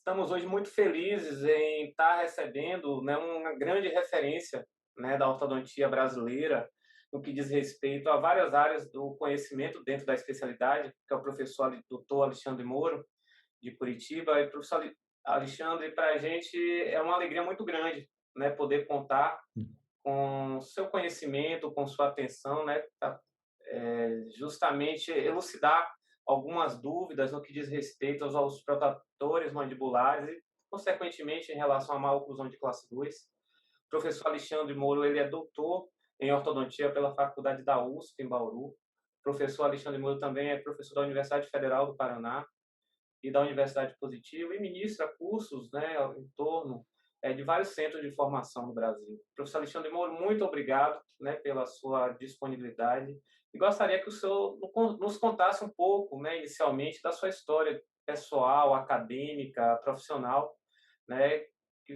Estamos hoje muito felizes em estar recebendo, né, uma grande referência, né, da ortodontia brasileira, no que diz respeito a várias áreas do conhecimento dentro da especialidade, que é o professor doutor Alexandre Moro, de Curitiba. E professor Alexandre, para a gente é uma alegria muito grande, né, poder contar com seu conhecimento, com sua atenção, né, justamente elucidar algumas dúvidas no que diz respeito aos protetores mandibulares e, consequentemente, em relação à maloclusão de classe 2. O professor Alexandre Moro, ele é doutor em ortodontia pela Faculdade da USP, em Bauru. O professor Alexandre Moro também é professor da Universidade Federal do Paraná e da Universidade Positiva e ministra cursos, né, em torno de vários centros de formação no Brasil. Professor Alexandre Moro, muito obrigado, né, pela sua disponibilidade e gostaria que o senhor nos contasse um pouco, né, inicialmente, da sua história pessoal, acadêmica, profissional, né, que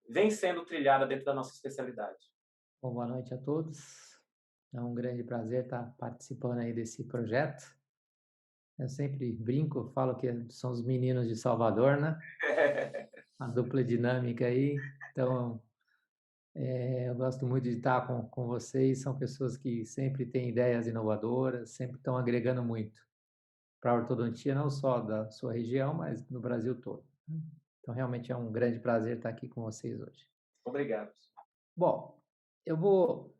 vem sendo trilhada dentro da nossa especialidade. Bom, boa noite a todos. É um grande prazer estar participando aí desse projeto. Eu sempre brinco, falo que são os meninos de Salvador, né? A dupla dinâmica aí. Então, eu gosto muito de estar com vocês. São pessoas que sempre têm ideias inovadoras, sempre estão agregando muito para a ortodontia, não só da sua região, mas no Brasil todo. Então, realmente é um grande prazer estar aqui com vocês hoje. Obrigado. Bom, eu vou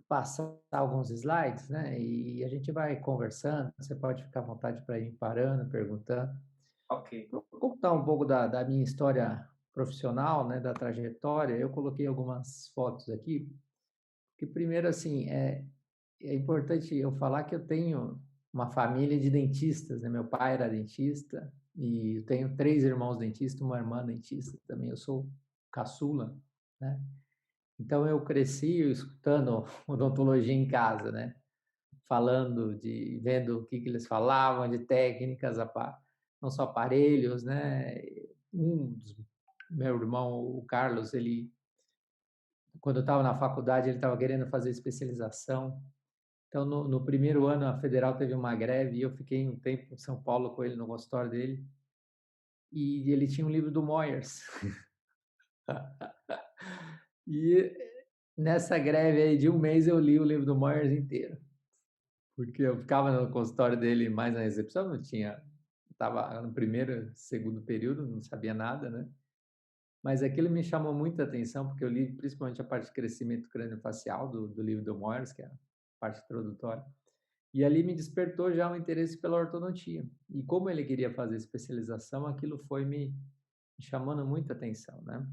passar alguns slides, né? E a gente vai conversando. Você pode ficar à vontade para ir parando, perguntando. Ok. Vou contar um pouco da minha história profissional, né? Da trajetória. Eu coloquei algumas fotos aqui. Que primeiro, assim, é importante eu falar que eu tenho uma família de dentistas, né? Meu pai era dentista e eu tenho 3 irmãos dentistas, uma irmã dentista também. Eu sou caçula, né? Então eu cresci escutando odontologia em casa, né? Vendo o que eles falavam de técnicas, não só aparelhos, né? Meu irmão, o Carlos, quando eu estava na faculdade, ele estava querendo fazer especialização. Então, no primeiro ano, a federal teve uma greve e eu fiquei um tempo em São Paulo com ele, no consultório dele. E ele tinha um livro do Moyers. E nessa greve aí de um mês, eu li o livro do Moyers inteiro. Porque eu ficava no consultório dele mais na recepção, não tinha, estava no primeiro, segundo período, não sabia nada, né? Mas aquilo me chamou muita atenção, porque eu li principalmente a parte de crescimento crâniofacial do livro do Moyers, que é a parte introdutória, e ali me despertou já um interesse pela ortodontia. E como ele queria fazer especialização, aquilo foi me chamando muita atenção, né?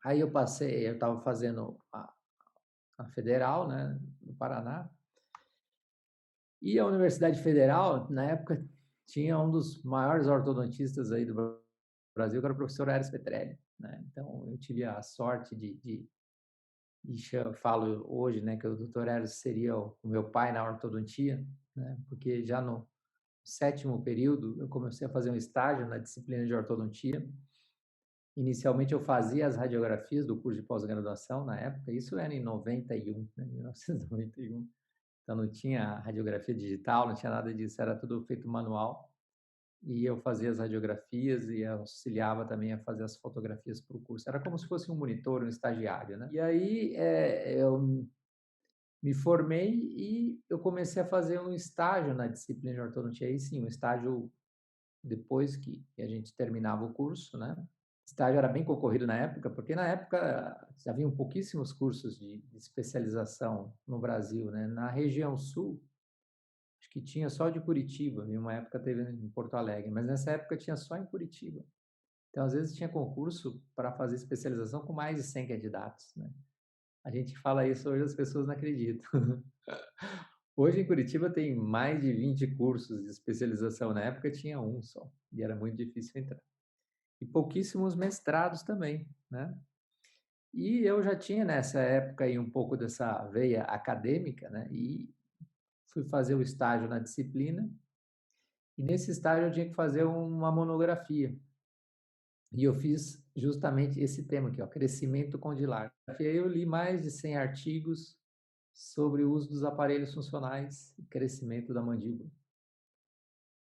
Aí eu estava fazendo a federal, né, no Paraná, e a Universidade Federal, na época, tinha um dos maiores ortodontistas aí do Brasil, que era o professor Aires Petrelli, né? Então, eu tive a sorte eu falo hoje, né, que o doutor Aires seria o meu pai na ortodontia, né? Porque já no sétimo período, eu comecei a fazer um estágio na disciplina de ortodontia. Inicialmente, eu fazia as radiografias do curso de pós-graduação, na época, isso era em 91, né, 1991. Então não tinha radiografia digital, não tinha nada disso, era tudo feito manual. E eu fazia as radiografias e auxiliava também a fazer as fotografias para o curso. Era como se fosse um monitor, um estagiário, né? E aí eu me formei e eu comecei a fazer um estágio na disciplina de ortodontia. Aí sim, um estágio depois que a gente terminava o curso, né? Estágio era bem concorrido na época, porque na época já haviam pouquíssimos cursos de especialização no Brasil, né? Na região sul, acho que tinha só de Curitiba, em uma época teve em Porto Alegre, mas nessa época tinha só em Curitiba. Então, às vezes, tinha concurso para fazer especialização com mais de 100 candidatos, né? A gente fala isso hoje, as pessoas não acreditam. Hoje, em Curitiba, tem mais de 20 cursos de especialização. Na época, tinha um só, e era muito difícil entrar. E pouquíssimos mestrados também, né? E eu já tinha, nessa época, aí, um pouco dessa veia acadêmica, né? E fui fazer o estágio na disciplina. E nesse estágio eu tinha que fazer uma monografia. E eu fiz justamente esse tema aqui, ó, crescimento condilar. E aí eu li mais de 100 artigos sobre o uso dos aparelhos funcionais e crescimento da mandíbula.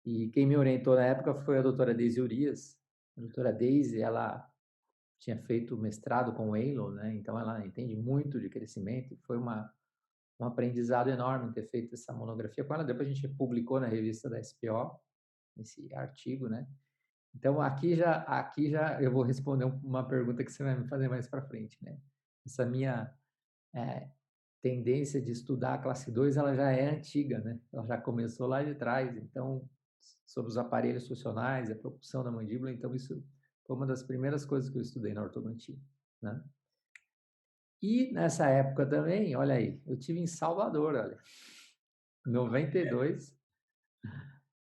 E quem me orientou na época foi a doutora Deise Urias, A doutora Daisy, ela tinha feito mestrado com o Eylon, né? Então ela entende muito de crescimento. Foi um aprendizado enorme ter feito essa monografia com ela. Depois a gente publicou na revista da SPO esse artigo, né? Então aqui já eu vou responder uma pergunta que você vai me fazer mais para frente, né? Essa minha tendência de estudar a classe 2, ela já é antiga, né? Ela já começou lá de trás. Então, sobre os aparelhos funcionais, a propulsão da mandíbula, então isso foi uma das primeiras coisas que eu estudei na ortodontia, né? E nessa época também, olha aí, eu tive em Salvador, olha, em 92,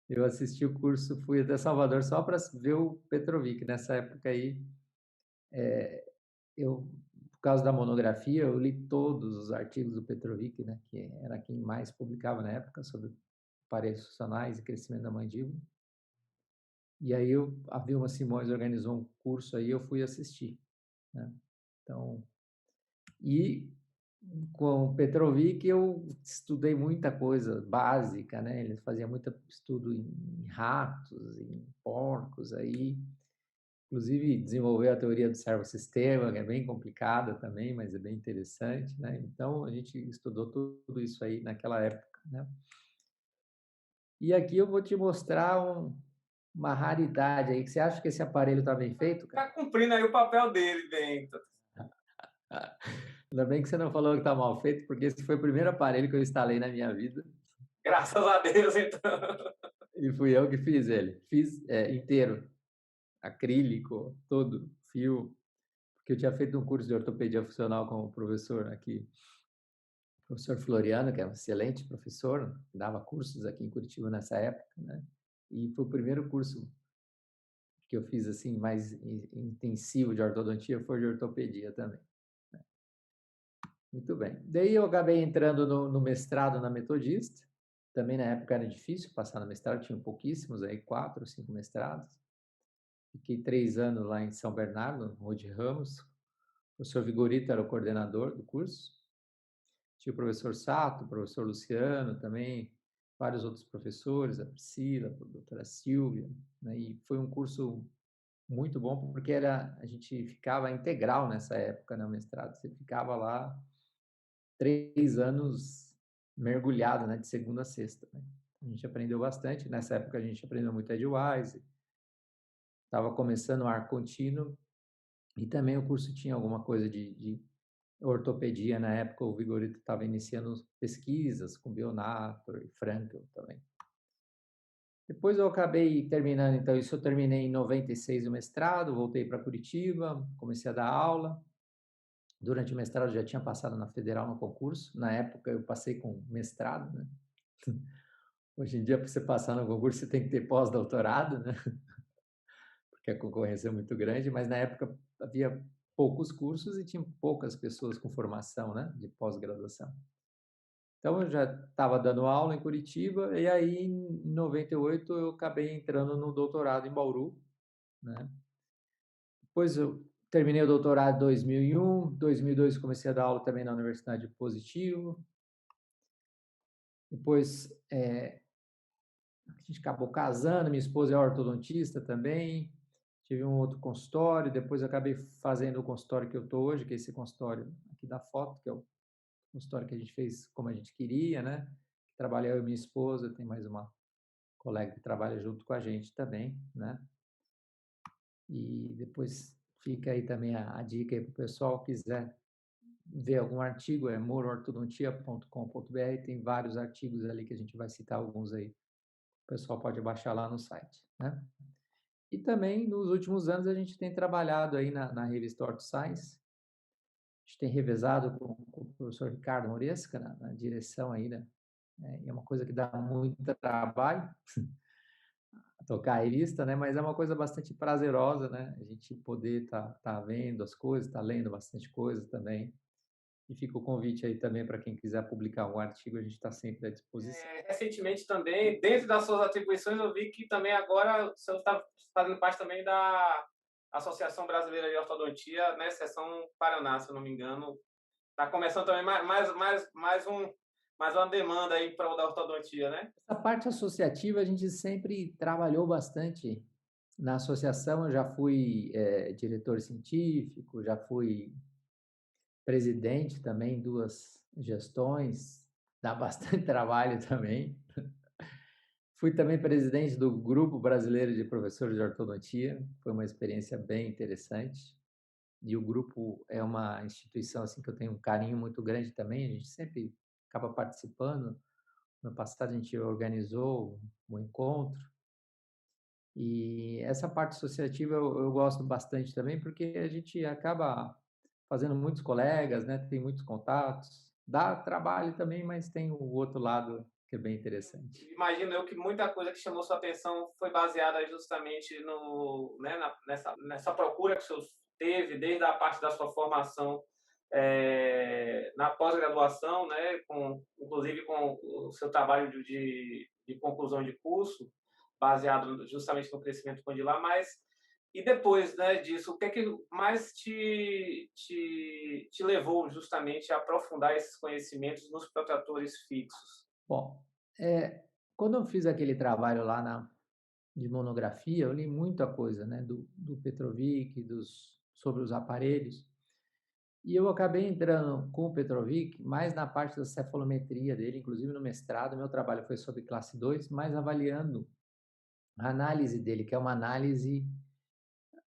eu assisti o curso, fui até Salvador só para ver o Petrovic. Nessa época aí, eu, por causa da monografia, eu li todos os artigos do Petrovic, né, que era quem mais publicava na época sobre aparelhos funcionais e crescimento da mandíbula. E aí a Vilma Simões organizou um curso aí, eu fui assistir, né? Então, e com o Petrovic eu estudei muita coisa básica, né? Ele fazia muito estudo em ratos, em porcos aí, inclusive desenvolveu a teoria do servosistema, que é bem complicada também, mas é bem interessante, né? Então a gente estudou tudo isso aí naquela época, né? E aqui eu vou te mostrar uma raridade aí. Você acha que esse aparelho está bem feito, cara? Tá cumprindo aí o papel dele, Bento. Ainda bem que você não falou que está mal feito, porque esse foi o primeiro aparelho que eu instalei na minha vida. Graças a Deus, então. E fui eu que fiz ele. Fiz inteiro, acrílico, todo, fio, porque eu tinha feito um curso de ortopedia funcional com o professor aqui, o professor Floriano, que é um excelente professor, dava cursos aqui em Curitiba nessa época, né? E foi o primeiro curso que eu fiz assim mais intensivo de ortodontia, foi de ortopedia também. Muito bem. Daí eu acabei entrando no mestrado na Metodista. Também na época era difícil passar no mestrado, tinha pouquíssimos, aí 4 ou 5 mestrados. Fiquei 3 anos lá em São Bernardo, no Rode Ramos. O professor Vigorito era o coordenador do curso. Tinha o professor Sato, o professor Luciano também, vários outros professores, a Priscila, a doutora Silvia, né? E foi um curso muito bom porque a gente ficava integral nessa época, né, no mestrado. Você ficava lá 3 anos mergulhado, né, de segunda a sexta, né? A gente aprendeu bastante. Nessa época a gente aprendeu muito Edgewise, estava começando o arco contínuo e também o curso tinha alguma coisa de ortopedia. Na época o Vigorito estava iniciando pesquisas com Bionator e Frankel também. Depois eu acabei terminando, então isso eu terminei em 96 o mestrado, voltei para Curitiba, comecei a dar aula. Durante o mestrado já tinha passado na Federal no concurso. Na época eu passei com mestrado, né? Hoje em dia, para você passar no concurso, você tem que ter pós-doutorado, né? Porque a concorrência é muito grande, mas na época havia poucos cursos e tinha poucas pessoas com formação, né, de pós-graduação. Então eu já estava dando aula em Curitiba e aí em 98 eu acabei entrando no doutorado em Bauru, né? Depois eu terminei o doutorado em 2001, 2002 comecei a dar aula também na Universidade de Positivo. Depois a gente acabou casando, minha esposa é ortodontista também, tive um outro consultório, depois eu acabei fazendo o consultório que eu estou hoje, que é esse consultório aqui da foto, que é o consultório que a gente fez como a gente queria, né? Trabalhei eu e minha esposa, tem mais uma colega que trabalha junto com a gente também, né? E depois fica aí também a dica aí para o pessoal que quiser ver algum artigo, é moroortodontia.com.br, tem vários artigos ali que a gente vai citar alguns aí. O pessoal pode baixar lá no site, né? E também, nos últimos anos, a gente tem trabalhado aí na revista Orto Science. A gente tem revezado com o professor Ricardo Moresca na direção aí, né? É uma coisa que dá muito trabalho, tocar a revista, né? Mas é uma coisa bastante prazerosa, né? A gente poder tá vendo as coisas, tá lendo bastante coisa também. E fica o convite aí também para quem quiser publicar um artigo, a gente está sempre à disposição. Recentemente também, dentro das suas atribuições, eu vi que também agora o senhor está fazendo parte também da Associação Brasileira de Ortodontia, né, seção Paraná, se eu não me engano. Está começando também mais uma demanda aí para o da ortodontia, né? Essa parte associativa a gente sempre trabalhou bastante Na associação eu já fui diretor científico, já fui presidente também em 2 gestões, dá bastante trabalho também. Fui também presidente do Grupo Brasileiro de Professores de Ortodontia, foi uma experiência bem interessante. E o grupo é uma instituição assim que eu tenho um carinho muito grande também, a gente sempre acaba participando. No passado a gente organizou um encontro, e essa parte associativa eu gosto bastante também, porque a gente acaba fazendo muitos colegas, né, tem muitos contatos, dá trabalho também, mas tem o outro lado que é bem interessante. Imagino eu que muita coisa que chamou sua atenção foi baseada justamente no, né, nessa procura que o senhor teve desde a parte da sua formação na pós-graduação, né, inclusive com o seu trabalho de conclusão de curso, baseado justamente no crescimento condilar, mas e depois, né, disso, o que é que mais te levou justamente a aprofundar esses conhecimentos nos protratores fixos? Bom, quando eu fiz aquele trabalho lá de monografia, eu li muita coisa, né, do Petrovic, sobre os aparelhos, e eu acabei entrando com o Petrovic mais na parte da cefalometria dele, inclusive no mestrado, meu trabalho foi sobre classe 2, mas avaliando a análise dele, que é uma análise,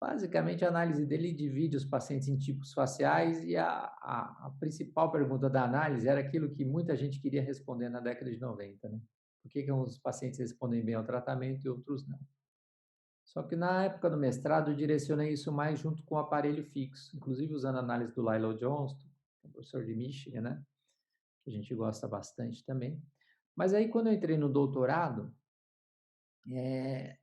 basicamente a análise dele divide os pacientes em tipos faciais, e a principal pergunta da análise era aquilo que muita gente queria responder na década de 90, né? Por que uns pacientes respondem bem ao tratamento e outros não? Só que na época do mestrado eu direcionei isso mais junto com o aparelho fixo, inclusive usando a análise do Lilo Johnston, que é um professor de Michigan, né? Que a gente gosta bastante também. Mas aí quando eu entrei no doutorado,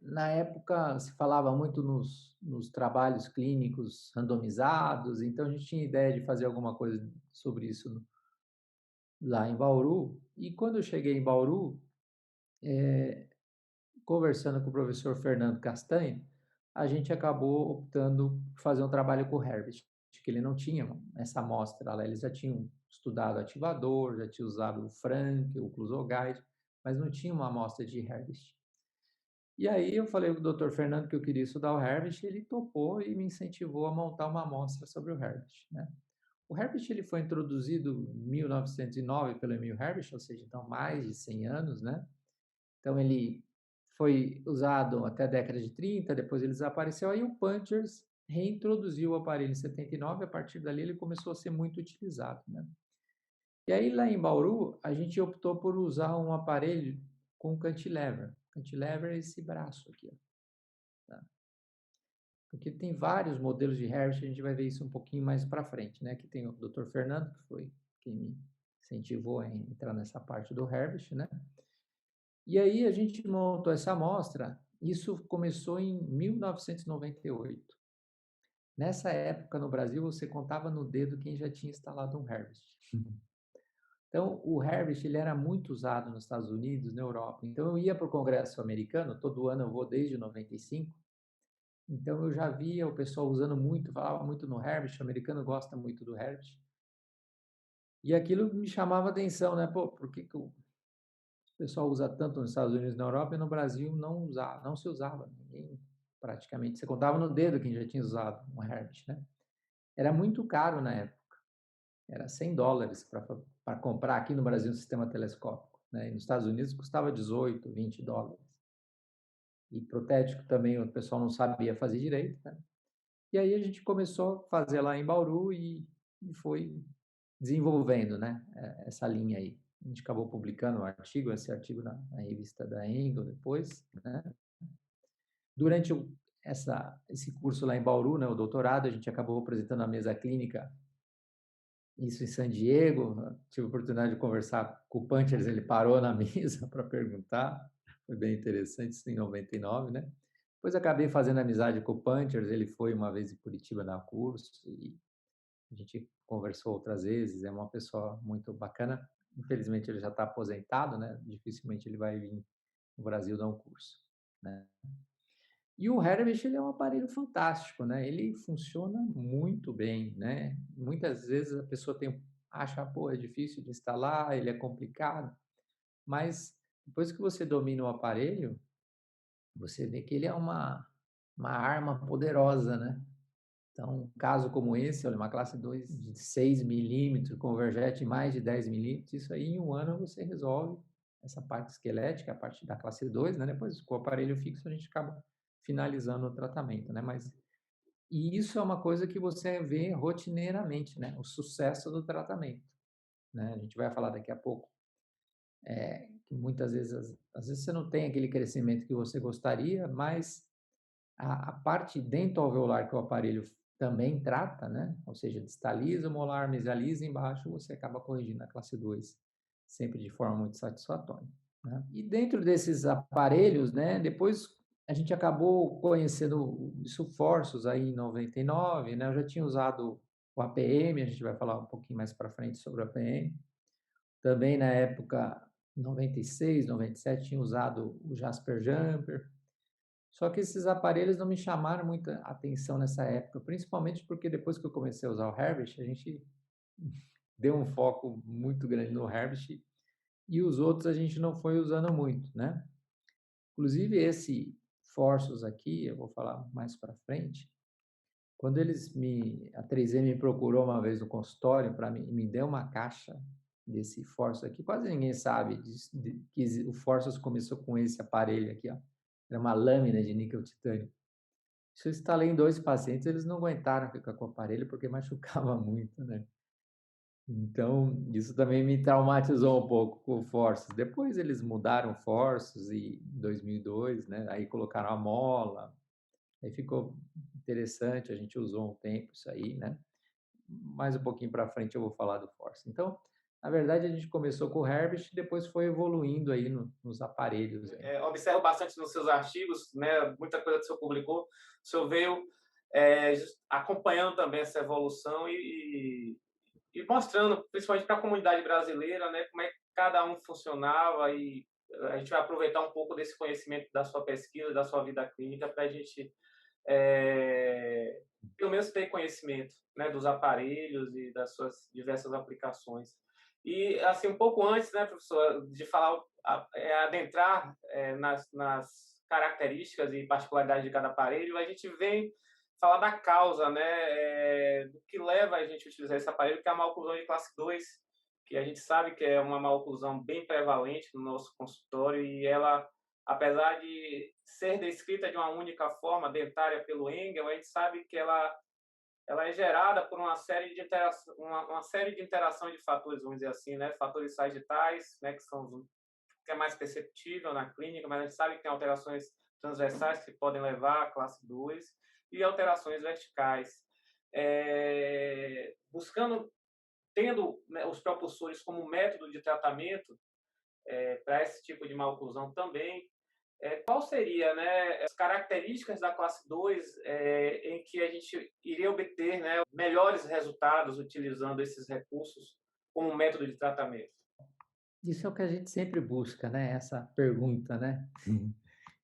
na época se falava muito nos trabalhos clínicos randomizados, então a gente tinha ideia de fazer alguma coisa sobre isso lá em Bauru. E quando eu cheguei em Bauru, conversando com o professor Fernando Castanho, a gente acabou optando por fazer um trabalho com o Herbert, que ele não tinha essa amostra lá, eles já tinham estudado ativador, já tinham usado o Frank, o Clusogide, mas não tinha uma amostra de Herbert. E aí eu falei para o Dr. Fernando que eu queria estudar o Herbert, ele topou e me incentivou a montar uma amostra sobre o Herbert, né? O Herbert ele foi introduzido em 1909 pelo Emil Herbert, ou seja, então mais de 100 anos, né? Então ele foi usado até a década de 30, depois ele desapareceu, aí o Punchers reintroduziu o aparelho em 79, a partir dali ele começou a ser muito utilizado, né? E aí lá em Bauru, a gente optou por usar um aparelho com cantilever. Cantilever é esse braço aqui, ó, tá? Porque tem vários modelos de Herbert, a gente vai ver isso um pouquinho mais para frente, né? Aqui tem o Dr. Fernando, que foi quem me incentivou a entrar nessa parte do Herbert, né? E aí a gente montou essa amostra, isso começou em 1998. Nessa época, no Brasil, você contava no dedo quem já tinha instalado um Herbert. Então, o Herbert ele era muito usado nos Estados Unidos, na Europa. Então, eu ia para o Congresso americano, todo ano eu vou desde 95. Então, eu já via o pessoal usando muito, falava muito no Herbert, o americano gosta muito do Herbert. E aquilo me chamava atenção, né? Pô, por que que o pessoal usa tanto nos Estados Unidos e na Europa e no Brasil não se usava. Ninguém, praticamente, você contava no dedo quem já tinha usado um Herbert, né? Era muito caro na época, era $100 para comprar aqui no Brasil um sistema telescópico, né? E nos Estados Unidos custava 18, $20. E protético também o pessoal não sabia fazer direito, né? E aí a gente começou a fazer lá em Bauru e foi desenvolvendo, né, essa linha aí. A gente acabou publicando um artigo, esse artigo na revista da Engel depois, né? Durante esse curso lá em Bauru, né, o doutorado, a gente acabou apresentando a mesa clínica, isso em San Diego. Tive a oportunidade de conversar com o Punchers, ele parou na mesa para perguntar, foi bem interessante, isso em 99, né? Depois acabei fazendo amizade com o Punchers, ele foi uma vez em Curitiba dar curso e a gente conversou outras vezes, é uma pessoa muito bacana. Infelizmente ele já está aposentado, né? Dificilmente ele vai vir no Brasil dar um curso, né? E o Herbert ele é um aparelho fantástico, né? Ele funciona muito bem, né? Muitas vezes a pessoa acha, pô, é difícil de instalar, ele é complicado, mas depois que você domina o aparelho, você vê que ele é uma arma poderosa, né? Então, um caso como esse, olha, uma classe 2 de 6 milímetros, convergente mais de 10 milímetros, isso aí em um ano você resolve essa parte esquelética, a parte da classe 2, né? Depois, com o aparelho fixo, a gente acaba finalizando o tratamento, né? Mas, e isso é uma coisa que você vê rotineiramente, né? O sucesso do tratamento, né? A gente vai falar daqui a pouco, que muitas vezes, às vezes você não tem aquele crescimento que você gostaria, mas a parte dento-alveolar que o aparelho também trata, né? Ou seja, distaliza o molar, mesializa embaixo, você acaba corrigindo a classe 2, sempre de forma muito satisfatória, né? E dentro desses aparelhos, né, depois a gente acabou conhecendo os esforços aí em 99, né? Eu já tinha usado o APM, a gente vai falar um pouquinho mais para frente sobre o APM. Também na época 96, 97 tinha usado o Jasper Jumper. Só que esses aparelhos não me chamaram muita atenção nessa época, principalmente porque depois que eu comecei a usar o Herbst, a gente deu um foco muito grande no Herbst e os outros a gente não foi usando muito, né? Inclusive esse Forsus aqui, eu vou falar mais para frente, quando a 3M me procurou uma vez no consultório para mim, me deu uma caixa desse Forsus aqui, quase ninguém sabe que o Forsus começou com esse aparelho aqui, ó. Era uma lâmina de níquel titânio. Se eu instalei em 2 pacientes, eles não aguentaram ficar com o aparelho, porque machucava muito, né. Então, isso também me traumatizou um pouco com o Forceps. Depois eles mudaram o Forceps em 2002, né, aí colocaram a mola, aí ficou interessante, a gente usou um tempo isso aí, né. Mais um pouquinho para frente eu vou falar do Forceps. Então, na verdade, a gente começou com o Herbst e depois foi evoluindo aí nos aparelhos aí. Observo bastante nos seus artigos, né, muita coisa que o senhor publicou, o senhor veio acompanhando também essa evolução e mostrando, principalmente para a comunidade brasileira, né, como é que cada um funcionava e a gente vai aproveitar um pouco desse conhecimento da sua pesquisa, da sua vida clínica, para a gente, pelo menos, ter conhecimento, né, dos aparelhos e das suas diversas aplicações. E, assim, um pouco antes, né, professor, de falar, adentrar nas características e particularidades de cada aparelho, a gente vem falar da causa, né, do que leva a gente a utilizar esse aparelho, que é a maloclusão de classe 2, que a gente sabe que é uma maloclusão bem prevalente no nosso consultório e ela, apesar de ser descrita de uma única forma, dentária pelo Engel, a gente sabe que ela é gerada por uma série de interação de fatores, vamos dizer assim, né, fatores sagitais, né, que é mais perceptível na clínica, mas a gente sabe que tem alterações transversais que podem levar à classe 2 e alterações verticais. Buscando, tendo, né, os propulsores como método de tratamento para esse tipo de maloclusão também, qual seria, né, as características da classe 2 em que a gente iria obter, né, melhores resultados utilizando esses recursos como método de tratamento? Isso é o que a gente sempre busca, né, essa pergunta, né.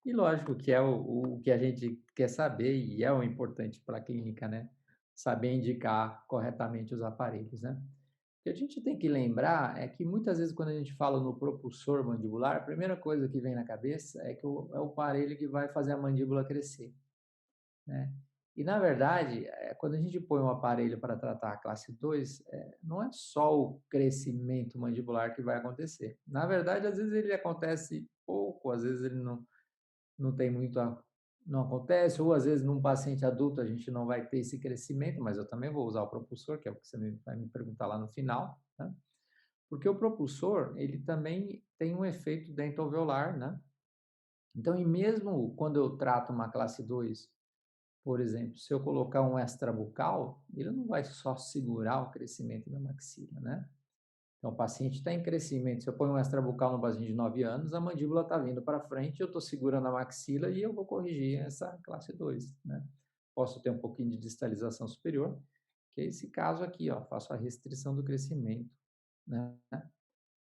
E lógico que é o que a gente quer saber e é o importante para a clínica, né, saber indicar corretamente os aparelhos, né. O que a gente tem que lembrar é que muitas vezes quando a gente fala no propulsor mandibular, a primeira coisa que vem na cabeça é que é o aparelho que vai fazer a mandíbula crescer, né. E na verdade, quando a gente põe um aparelho para tratar a classe 2, não é só o crescimento mandibular que vai acontecer. Na verdade, às vezes ele acontece pouco, às vezes ele não tem muito não acontece, ou às vezes num paciente adulto a gente não vai ter esse crescimento, mas eu também vou usar o propulsor, que é o que você vai me perguntar lá no final, né? Porque o propulsor, ele também tem um efeito dento-alveolar, né? Então, e mesmo quando eu trato uma classe 2, por exemplo, se eu colocar um extrabucal, ele não vai só segurar o crescimento da maxila, né? Então, o paciente está em crescimento. Se eu ponho um extrabucal no paciente de 9 anos, a mandíbula está vindo para frente, eu estou segurando a maxila e eu vou corrigir essa classe 2, né? Posso ter um pouquinho de distalização superior, que é esse caso aqui, ó, faço a restrição do crescimento, né?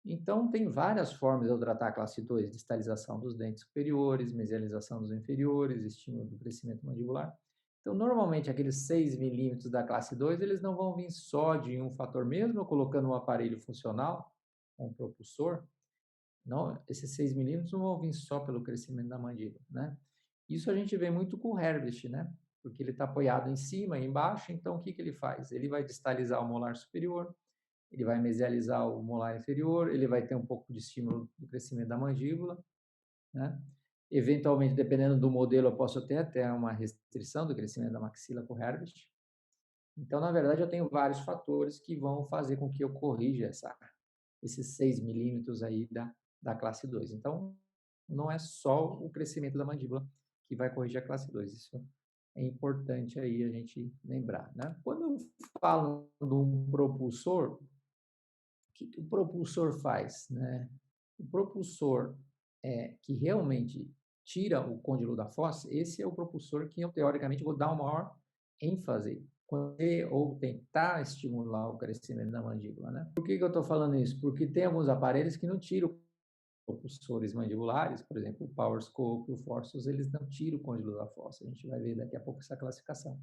Então, tem várias formas de eu tratar a classe 2, distalização dos dentes superiores, mesialização dos inferiores, estímulo do crescimento mandibular. Então, normalmente, aqueles 6 milímetros da classe 2, eles não vão vir só de um fator, mesmo eu colocando um aparelho funcional, um propulsor, não, esses 6 milímetros não vão vir só pelo crescimento da mandíbula, né? Isso a gente vê muito com o Herbst, né? Porque ele está apoiado em cima e embaixo, então o que que ele faz? Ele vai distalizar o molar superior, ele vai mesializar o molar inferior, ele vai ter um pouco de estímulo do crescimento da mandíbula, né? Eventualmente, dependendo do modelo, eu posso ter até uma restrição do crescimento da maxila com Herbst. Então, na verdade, eu tenho vários fatores que vão fazer com que eu corrija esses 6 milímetros aí da classe 2. Então, não é só o crescimento da mandíbula que vai corrigir a classe 2. Isso é importante aí a gente lembrar, né? Quando eu falo de um propulsor, o que o propulsor faz, né? O propulsor que realmente tira o côndilo da fossa, esse é o propulsor que eu, teoricamente, vou dar o maior ênfase ou tentar estimular o crescimento da mandíbula, né? Por que eu estou falando isso? Porque tem alguns aparelhos que não tiram propulsores mandibulares, por exemplo, o Power Scope, o Forceps, eles não tiram o côndilo da fossa. A gente vai ver daqui a pouco essa classificação.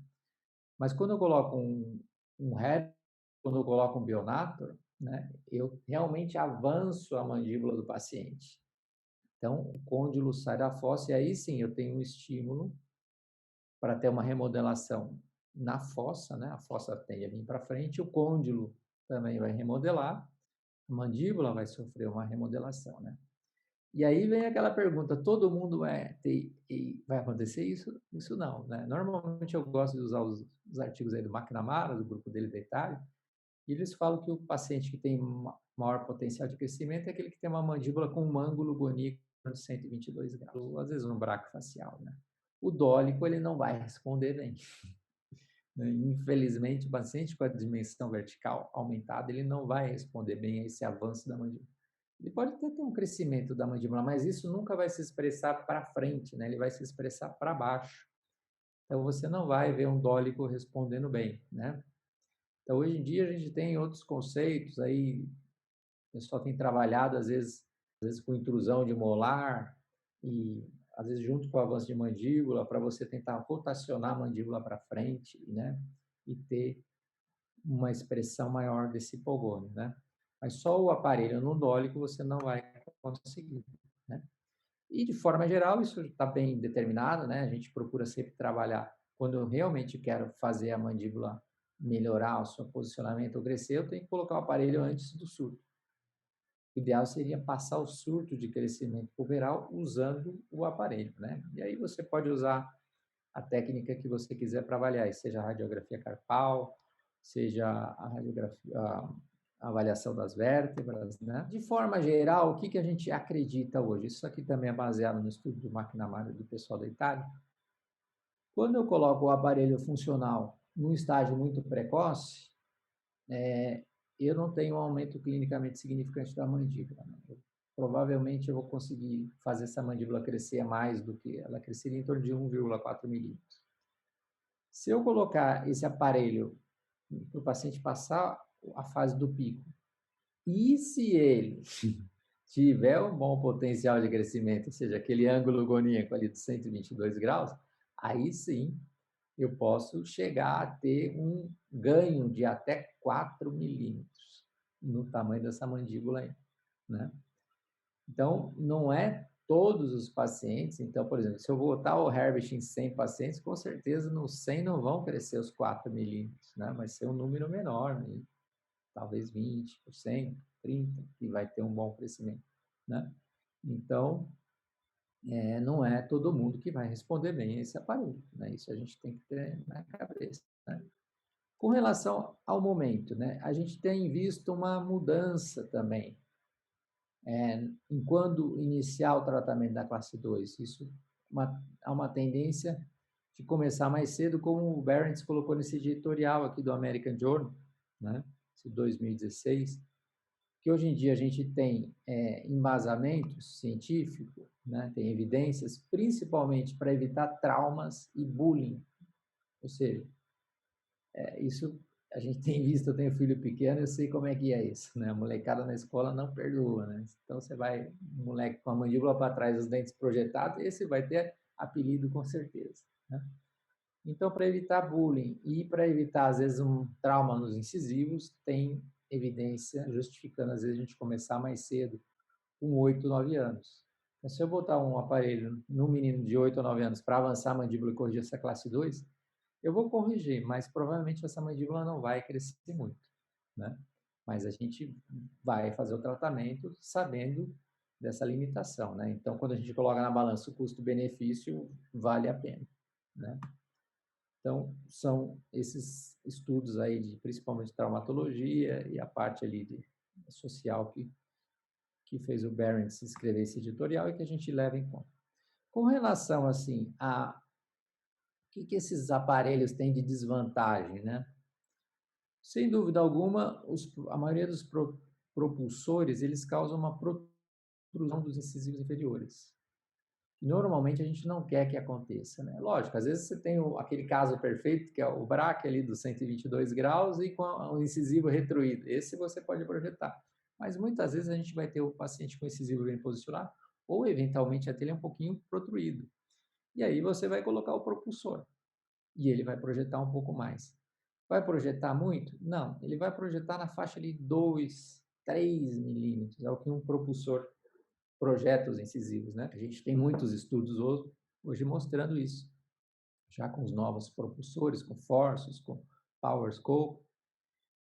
Mas quando eu coloco um head, quando eu coloco um Bionator, né, eu realmente avanço a mandíbula do paciente. Então, o côndilo sai da fossa e aí sim eu tenho um estímulo para ter uma remodelação na fossa, né? A fossa tende a vir para frente, o côndilo também vai remodelar, a mandíbula vai sofrer uma remodelação, né? E aí vem aquela pergunta, todo mundo vai acontecer isso? Isso não, né? Normalmente eu gosto de usar os artigos aí do McNamara, do grupo dele da Itália, e eles falam que o paciente que tem maior potencial de crescimento é aquele que tem uma mandíbula com um ângulo goníco de 122 graus, ou às vezes um braco facial, né? O dólico, ele não vai responder bem. Infelizmente, o paciente com a dimensão vertical aumentada, ele não vai responder bem a esse avanço da mandíbula. Ele pode até ter um crescimento da mandíbula, mas isso nunca vai se expressar para frente, né? Ele vai se expressar para baixo. Então, você não vai ver um dólico respondendo bem, né? Então, hoje em dia, a gente tem outros conceitos aí, o pessoal tem trabalhado, às vezes com intrusão de molar e, às vezes, junto com o avanço de mandíbula, para você tentar rotacionar a mandíbula para frente, né? E ter uma expressão maior desse hipogônio, né? Mas só o aparelho nudólico você não vai conseguir, né? E de forma geral isso está bem determinado, né? A gente procura sempre trabalhar quando eu realmente quero fazer a mandíbula melhorar o seu posicionamento ou crescer, eu tenho que colocar o aparelho antes do surto. O ideal seria passar o surto de crescimento puberal usando o aparelho, né? E aí você pode usar a técnica que você quiser para avaliar, seja a radiografia carpal, seja a radiografia, a avaliação das vértebras, né? De forma geral, o que que a gente acredita hoje? Isso aqui também é baseado no estudo do McNamara do pessoal da Itália. Quando eu coloco o aparelho funcional num estágio muito precoce, eu não tenho um aumento clinicamente significante da mandíbula, né? Provavelmente eu vou conseguir fazer essa mandíbula crescer mais do que ela cresceria em torno de 1,4 milímetros. Se eu colocar esse aparelho para o paciente passar a fase do pico, e se ele tiver um bom potencial de crescimento, ou seja, aquele ângulo goníaco ali de 122 graus, aí sim eu posso chegar a ter um ganho de até 4 milímetros no tamanho dessa mandíbula aí, né? Então, não é todos os pacientes. Então, por exemplo, se eu botar o Herbst em 100 pacientes, com certeza nos 100 não vão crescer os 4 milímetros, né? Vai ser um número menor, né? Talvez 20%, 30%, que vai ter um bom crescimento, né? Então, não é todo mundo que vai responder bem a esse aparelho, né? Isso a gente tem que ter na cabeça, né? Com relação ao momento, né? A gente tem visto uma mudança também em quando iniciar o tratamento da classe 2. Isso há uma tendência de começar mais cedo, como o Berends colocou nesse editorial aqui do American Journal, né, de 2016, que hoje em dia a gente tem embasamento científico, né, tem evidências, principalmente para evitar traumas e bullying. Ou seja, isso a gente tem visto, eu tenho filho pequeno, eu sei como é que é isso, né? A molecada na escola não perdoa, né? Então você vai, um moleque com a mandíbula para trás, os dentes projetados, esse vai ter apelido com certeza, né? Então, para evitar bullying e para evitar, às vezes, um trauma nos incisivos, tem evidência justificando, às vezes, a gente começar mais cedo, com 8, 9 anos. Então, se eu botar um aparelho no menino de 8 ou 9 anos para avançar a mandíbula e corrigir essa classe 2, eu vou corrigir, mas provavelmente essa mandíbula não vai crescer muito, né? Mas a gente vai fazer o tratamento sabendo dessa limitação, né? Então, quando a gente coloca na balança o custo-benefício, vale a pena, né? Então, são esses estudos aí de principalmente traumatologia e a parte ali de social que fez o Barents escrever esse editorial e que a gente leva em conta. Com relação assim a o que esses aparelhos têm de desvantagem, né? Sem dúvida alguma, a maioria dos propulsores eles causam uma protrusão dos incisivos inferiores. Normalmente a gente não quer que aconteça, né? Lógico, às vezes você tem aquele caso perfeito, que é o braque ali dos 122 graus e com o incisivo retruído. Esse você pode projetar. Mas muitas vezes a gente vai ter o paciente com o incisivo bem posicionado ou eventualmente até ele um pouquinho protruído. E aí você vai colocar o propulsor e ele vai projetar um pouco mais. Vai projetar muito? Não, ele vai projetar na faixa de 2, 3 milímetros, é o que um propulsor projeta os incisivos, né? A gente tem muitos estudos hoje mostrando isso, já com os novos propulsores, com Forceps, com PowerScope.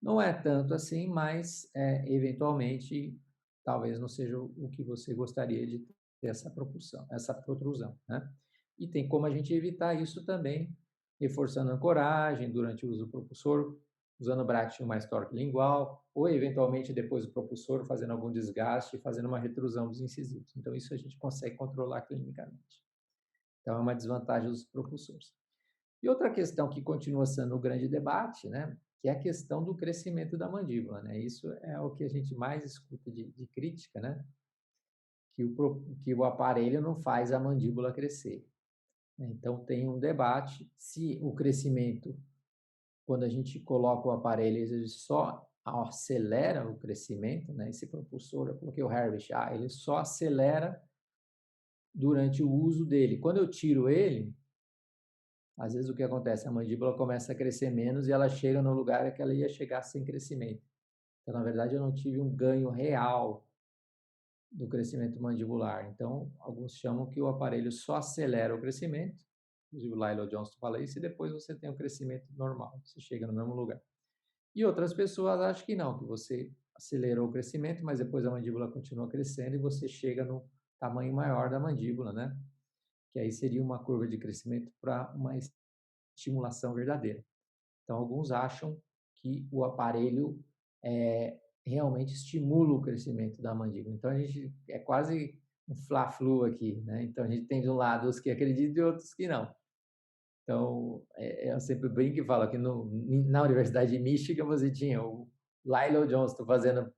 Não é tanto assim, mas eventualmente talvez não seja o que você gostaria de ter essa propulsão, essa protrusão, né? E tem como a gente evitar isso também, reforçando a ancoragem durante o uso do propulsor, usando o bracket mais torque lingual, ou eventualmente depois do propulsor fazendo algum desgaste e fazendo uma retrusão dos incisivos. Então isso a gente consegue controlar clinicamente. Então é uma desvantagem dos propulsores. E outra questão que continua sendo um grande debate, né, que é a questão do crescimento da mandíbula, né? Isso é o que a gente mais escuta de crítica, né? Que o aparelho não faz a mandíbula crescer. Então tem um debate se o crescimento, quando a gente coloca o aparelho, ele só acelera o crescimento, né? Esse propulsor, eu coloquei o Herbich, ele só acelera durante o uso dele. Quando eu tiro ele, às vezes o que acontece? A mandíbula começa a crescer menos e ela chega no lugar que ela ia chegar sem crescimento. Então, na verdade, eu não tive um ganho real do crescimento mandibular. Então, alguns chamam que o aparelho só acelera o crescimento, inclusive o Lilo Johnson fala isso, e depois você tem o crescimento normal, você chega no mesmo lugar. E outras pessoas acham que não, que você acelerou o crescimento, mas depois a mandíbula continua crescendo e você chega no tamanho maior da mandíbula, né? Que aí seria uma curva de crescimento para uma estimulação verdadeira. Então, alguns acham que o aparelho realmente estimula o crescimento da mandíbula. Então, a gente é quase um fla-flu aqui, né? Então, a gente tem de um lado os que acreditam e outros que não. Então, eu sempre brinco e falo que na Universidade de Michigan você tinha o Lilo Johnston fazendo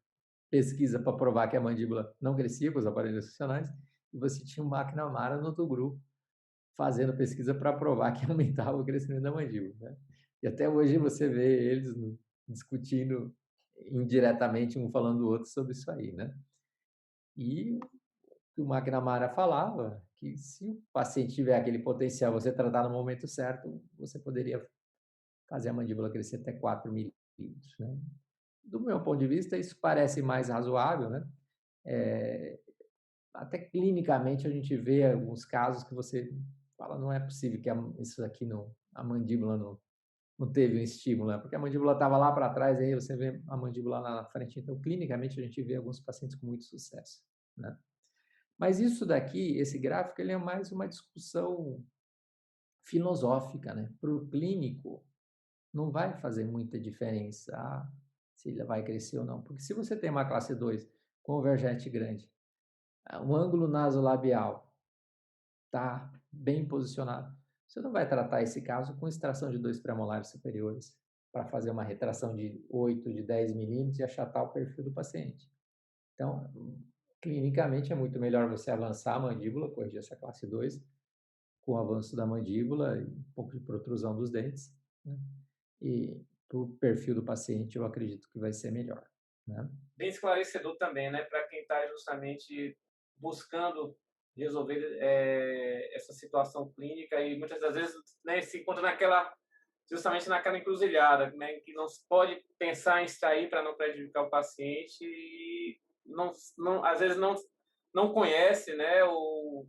pesquisa para provar que a mandíbula não crescia com os aparelhos funcionais, e você tinha o McNamara no outro grupo fazendo pesquisa para provar que aumentava o crescimento da mandíbula, né? E até hoje você vê eles discutindo indiretamente, um falando do outro sobre isso aí, né? E o que o McNamara falava, que se o paciente tiver aquele potencial, você tratar no momento certo, você poderia fazer a mandíbula crescer até 4 milímetros, né? Do meu ponto de vista, isso parece mais razoável, né? Até clinicamente a gente vê alguns casos que você fala, não é possível que isso aqui a mandíbula não teve um estímulo, né? Porque a mandíbula estava lá para trás e aí você vê a mandíbula lá na frente. Então, clinicamente, a gente vê alguns pacientes com muito sucesso, né? Mas isso daqui, esse gráfico, ele é mais uma discussão filosófica, né? Para o clínico, não vai fazer muita diferença se ele vai crescer ou não. Porque se você tem uma classe 2 convergente grande, o ângulo nasolabial está bem posicionado, você não vai tratar esse caso com extração de 2 premolares superiores para fazer uma retração de 8, de 10 milímetros e achatar o perfil do paciente. Então, clinicamente, é muito melhor você avançar a mandíbula, corrigir essa classe 2, com o avanço da mandíbula e um pouco de protrusão dos dentes, né? E para o perfil do paciente, eu acredito que vai ser melhor, né? Bem esclarecedor também, né, para quem está justamente buscando resolver essa situação clínica e muitas das vezes, né, se encontra justamente naquela encruzilhada, né, que não se pode pensar em extrair para não prejudicar o paciente e às vezes não conhece, né, ou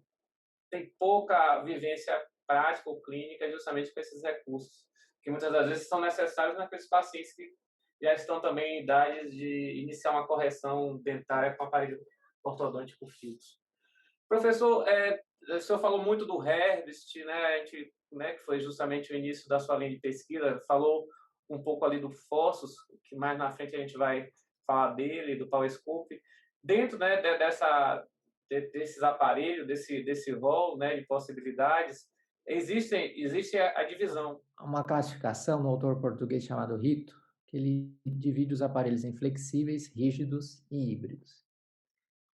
tem pouca vivência prática ou clínica justamente com esses recursos, que muitas das vezes são necessários naqueles pacientes que já estão também em idade de iniciar uma correção dentária com aparelho ortodôntico fixo. Professor, o senhor falou muito do Herbst, né, né, que foi justamente o início da sua linha de pesquisa, falou um pouco ali do Fossos, que mais na frente a gente vai falar dele, do PowerScope. Dentro, né, desses aparelhos, desse rol, né, de possibilidades, existe a divisão. Uma classificação no autor português chamado Rito, que ele divide os aparelhos em flexíveis, rígidos e híbridos.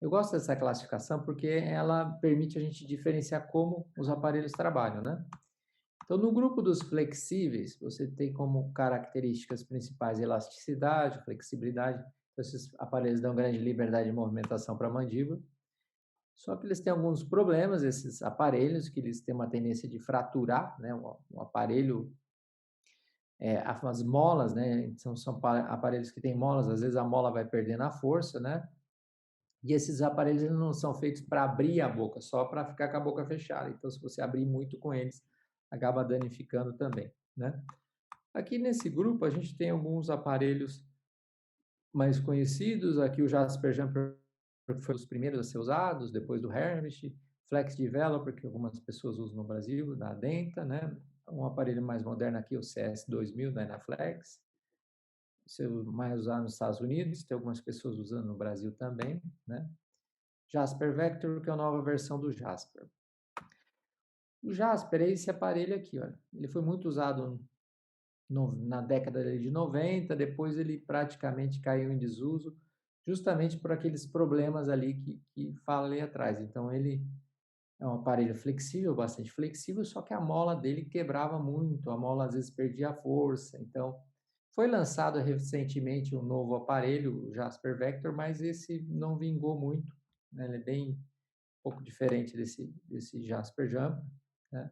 Eu gosto dessa classificação porque ela permite a gente diferenciar como os aparelhos trabalham, né? Então, no grupo dos flexíveis, você tem como características principais elasticidade, flexibilidade. Então, esses aparelhos dão grande liberdade de movimentação para a mandíbula. Só que eles têm alguns problemas, esses aparelhos, que eles têm uma tendência de fraturar, né? O aparelho, as molas, né? São aparelhos que têm molas, às vezes a mola vai perdendo a força, né? E esses aparelhos eles não são feitos para abrir a boca, só para ficar com a boca fechada. Então, se você abrir muito com eles, acaba danificando também, né? Aqui nesse grupo, a gente tem alguns aparelhos mais conhecidos. Aqui o Jasper Jumper foi um dos primeiros a ser usados, depois do Hermes, Flex Developer, que algumas pessoas usam no Brasil, da Denta, né? Um aparelho mais moderno aqui, o CS2000 da Enaflex, ser mais usado nos Estados Unidos, tem algumas pessoas usando no Brasil também, né? Jasper Vector, que é a nova versão do Jasper. O Jasper é esse aparelho aqui, olha. Ele foi muito usado na década de 90, depois ele praticamente caiu em desuso, justamente por aqueles problemas ali que falei atrás. Então, ele é um aparelho flexível, bastante flexível, só que a mola dele quebrava muito, a mola às vezes perdia a força. Então, foi lançado recentemente um novo aparelho, o Jasper Vector, mas esse não vingou muito, né? Ele é bem um pouco diferente desse Jasper Jump, né?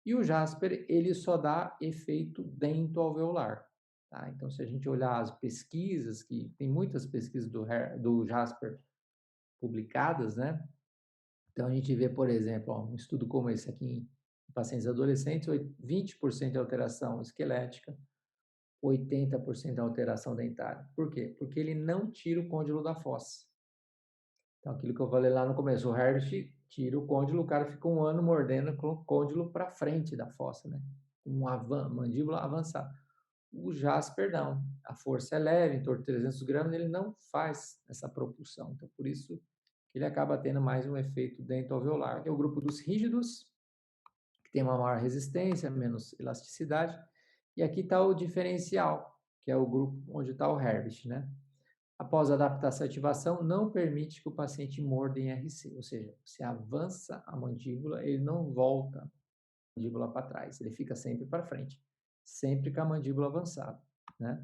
E o Jasper, ele só dá efeito dento-alveolar, tá? Então, se a gente olhar as pesquisas, que tem muitas pesquisas do Jasper publicadas, né? Então, a gente vê, por exemplo, um estudo como esse aqui em pacientes adolescentes, 20% de alteração esquelética, 80% de alteração dentária. Por quê? Porque ele não tira o côndilo da fossa. Então, aquilo que eu falei lá no começo, o Herbst tira o côndilo, o cara fica um ano mordendo com o côndilo para frente da fossa, né? Mandíbula avançada. O Jasper não. A força é leve, em torno de 300 gramas, ele não faz essa propulsão. Então, por isso, ele acaba tendo mais um efeito dento-alveolar. É o grupo dos rígidos, que tem uma maior resistência, menos elasticidade. E aqui está o diferencial, que é o grupo onde está o Herbst, né? Após a adaptação e ativação, não permite que o paciente morda em RC, ou seja, se avança a mandíbula, ele não volta a mandíbula para trás, ele fica sempre para frente, sempre com a mandíbula avançada, né?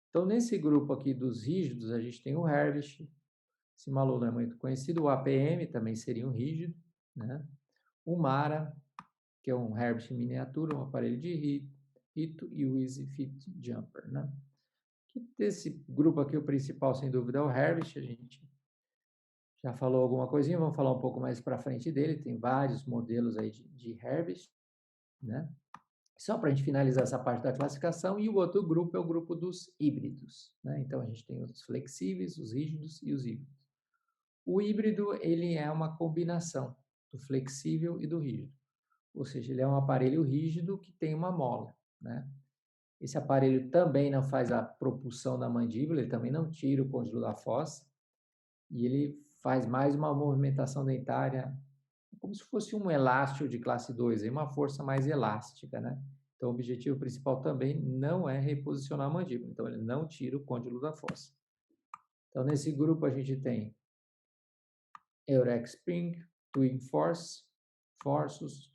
Então, nesse grupo aqui dos rígidos, a gente tem o Herbst, esse malolo é muito conhecido, o APM também seria um rígido, né? O Mara, que é um Herbst em miniatura, um aparelho de rito, e o Easy Fit Jumper, né? Desse grupo aqui, o principal, sem dúvida, é o Herbst. A gente já falou alguma coisinha, vamos falar um pouco mais para frente dele. Tem vários modelos aí de Herbst, né? Só para a gente finalizar essa parte da classificação. E o outro grupo é o grupo dos híbridos, né? Então, a gente tem os flexíveis, os rígidos e os híbridos. O híbrido, ele é uma combinação do flexível e do rígido. Ou seja, ele é um aparelho rígido que tem uma mola, né? Esse aparelho também não faz a propulsão da mandíbula, ele também não tira o côndilo da fossa, e ele faz mais uma movimentação dentária, como se fosse um elástico de classe 2, aí uma força mais elástica, né? Então, o objetivo principal também não é reposicionar a mandíbula, então ele não tira o côndilo da fossa. Então, nesse grupo a gente tem Eurex Spring, Twin Force, Forsus,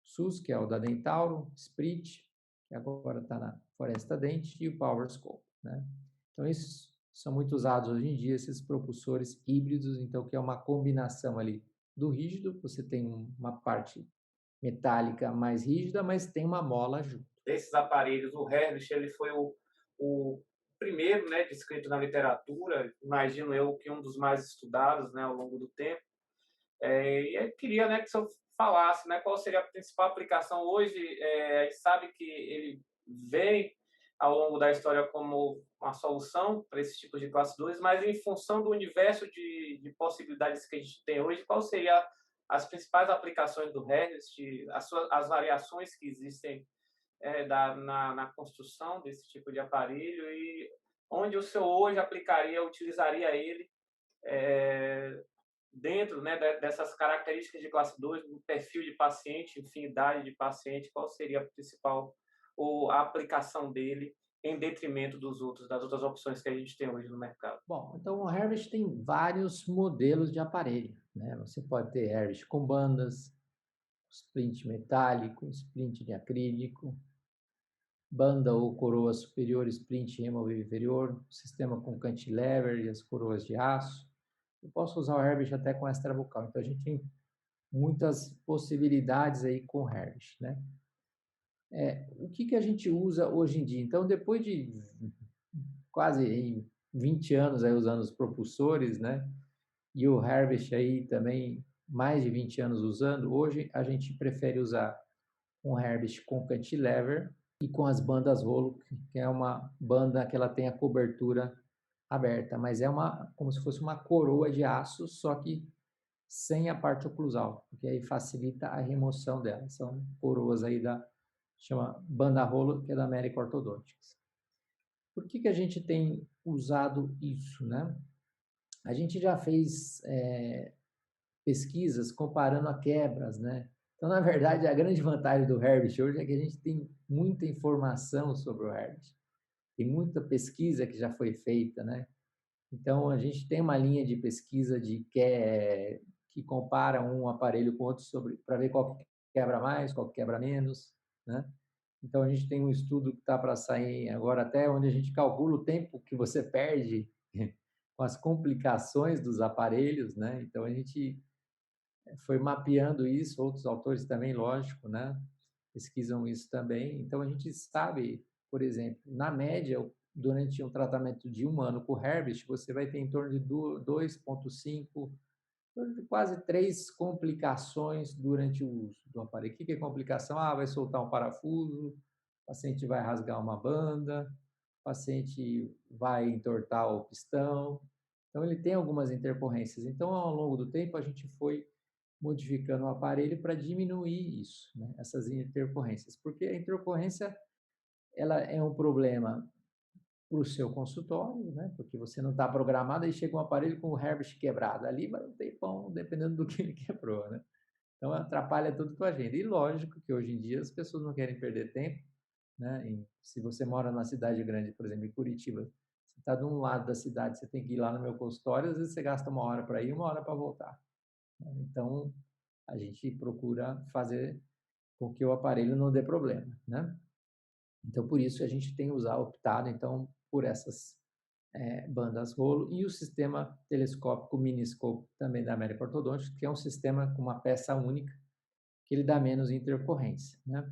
SUS, que é o da Dentauro, Sprit, que agora está na Floresta Dente, e o PowerScope, né? Então, esses são muito usados hoje em dia, esses propulsores híbridos, então, que é uma combinação ali do rígido, você tem uma parte metálica mais rígida, mas tem uma mola junto. Desses aparelhos, o Herbst, ele foi o primeiro, né, descrito na literatura, imagino eu que um dos mais estudados, né, ao longo do tempo. E eu queria, né, que o senhor falasse, né, qual seria a principal aplicação hoje. A gente sabe que ele vem ao longo da história como uma solução para esse tipo de classe 2, mas em função do universo de possibilidades que a gente tem hoje, qual seria as principais aplicações do Revit, as variações que existem na construção desse tipo de aparelho e onde o senhor hoje aplicaria, utilizaria ele é, dentro, né, dessas características de classe 2, do perfil de paciente, enfim, idade de paciente, qual seria a principal ou a aplicação dele em detrimento das outras opções que a gente tem hoje no mercado? Bom, então o Harvest tem vários modelos de aparelho, né? Você pode ter Harvest com bandas, splint metálico, splint de acrílico, banda ou coroa superior, splint removível inferior, sistema com cantilever e as coroas de aço. Eu posso usar o Harvest até com extra bucal. Então a gente tem muitas possibilidades aí com o Harvest, né? O que a gente usa hoje em dia? Então, depois de quase 20 anos aí usando os propulsores, né? E o Harvest aí também mais de 20 anos usando, hoje a gente prefere usar um Harvest com cantilever e com as bandas rolo, que é uma banda que ela tem a cobertura aberta, mas é uma como se fosse uma coroa de aço, só que sem a parte oclusal, porque aí facilita a remoção dela. São coroas aí chama banda rolo, que é da América Ortodontics. Por que a gente tem usado isso, né? A gente já fez pesquisas comparando a quebras, né? Então, na verdade, a grande vantagem do Herbst hoje é que a gente tem muita informação sobre o Herbst. Tem muita pesquisa que já foi feita, né? Então, a gente tem uma linha de pesquisa que compara um aparelho com outro para ver qual que quebra mais, qual que quebra menos, né? Então, a gente tem um estudo que está para sair agora até onde a gente calcula o tempo que você perde com as complicações dos aparelhos, né? Então, a gente foi mapeando isso, outros autores também, lógico, né? Pesquisam isso também. Então, a gente sabe, por exemplo, na média, durante um tratamento de um ano com o Herbst, você vai ter em torno de 2,5, quase 3 complicações durante o uso do aparelho. O que é complicação? Vai soltar um parafuso, o paciente vai rasgar uma banda, o paciente vai entortar o pistão. Então, ele tem algumas intercorrências. Então, ao longo do tempo, a gente foi modificando o aparelho para diminuir isso, né? Essas intercorrências. Porque a intercorrência ela é um problema para o seu consultório, né? Porque você não está programado e chega um aparelho com o Herbst quebrado. Ali vai um tempão, dependendo do que ele quebrou, né? Então atrapalha tudo a tua agenda. E lógico que hoje em dia as pessoas não querem perder tempo, né? Se você mora numa cidade grande, por exemplo, em Curitiba, você está de um lado da cidade, você tem que ir lá no meu consultório, às vezes você gasta uma hora para ir, uma hora para voltar, né? Então a gente procura fazer com que o aparelho não dê problema, né? Então por isso a gente tem optado então por essas bandas rolo e o sistema telescópico miniscope também da América Ortodôntica, que é um sistema com uma peça única que ele dá menos intercorrência, né?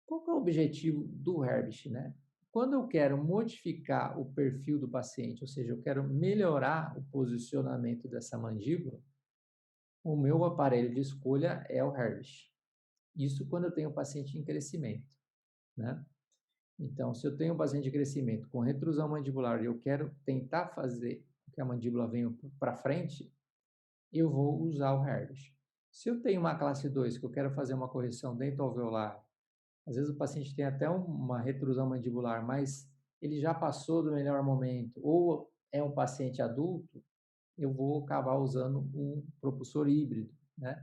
Qual que é o objetivo do Herbst, né? Quando eu quero modificar o perfil do paciente, ou seja, eu quero melhorar o posicionamento dessa mandíbula, o meu aparelho de escolha é o Herbst. Isso quando eu tenho um paciente em crescimento, né? Então, se eu tenho um paciente de crescimento com retrusão mandibular e eu quero tentar fazer que a mandíbula venha para frente, eu vou usar o Herbst. Se eu tenho uma classe 2 que eu quero fazer uma correção dentoalveolar, às vezes o paciente tem até uma retrusão mandibular, mas ele já passou do melhor momento, ou é um paciente adulto, eu vou acabar usando um propulsor híbrido, né?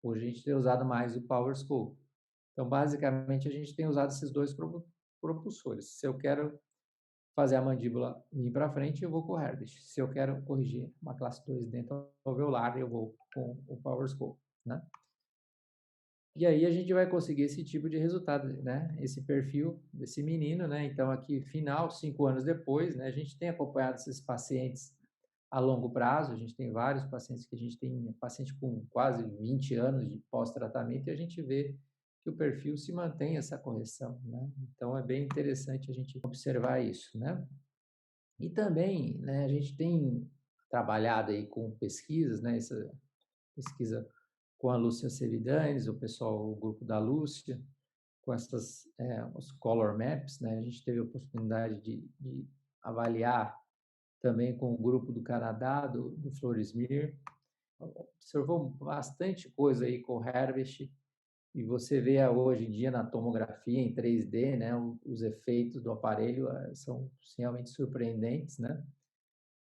Hoje a gente tem usado mais o Power Scope. Então, basicamente, a gente tem usado esses dois propulsores. Se eu quero fazer a mandíbula vir para frente, eu vou com o Herbst. Se eu quero corrigir uma classe 2 dentro alveolar, eu vou com o Power Scope, né? E aí a gente vai conseguir esse tipo de resultado, né? Esse perfil desse menino, né? Então, aqui, final, 5 anos depois, né? A gente tem acompanhado esses pacientes a longo prazo, a gente tem vários pacientes que a gente tem, paciente com quase 20 anos de pós-tratamento, e a gente vê que o perfil se mantém essa correção, né? Então, é bem interessante a gente observar isso, né? E também, né, a gente tem trabalhado aí com pesquisas, né, essa pesquisa com a Lúcia Seridanes, o pessoal, o grupo da Lúcia, com essas, os color maps, né, a gente teve a oportunidade de avaliar também com o grupo do Canadá, do Florismir, observou bastante coisa aí com o Herbert, e você vê hoje em dia na tomografia em 3D, né, os efeitos do aparelho são realmente surpreendentes, né?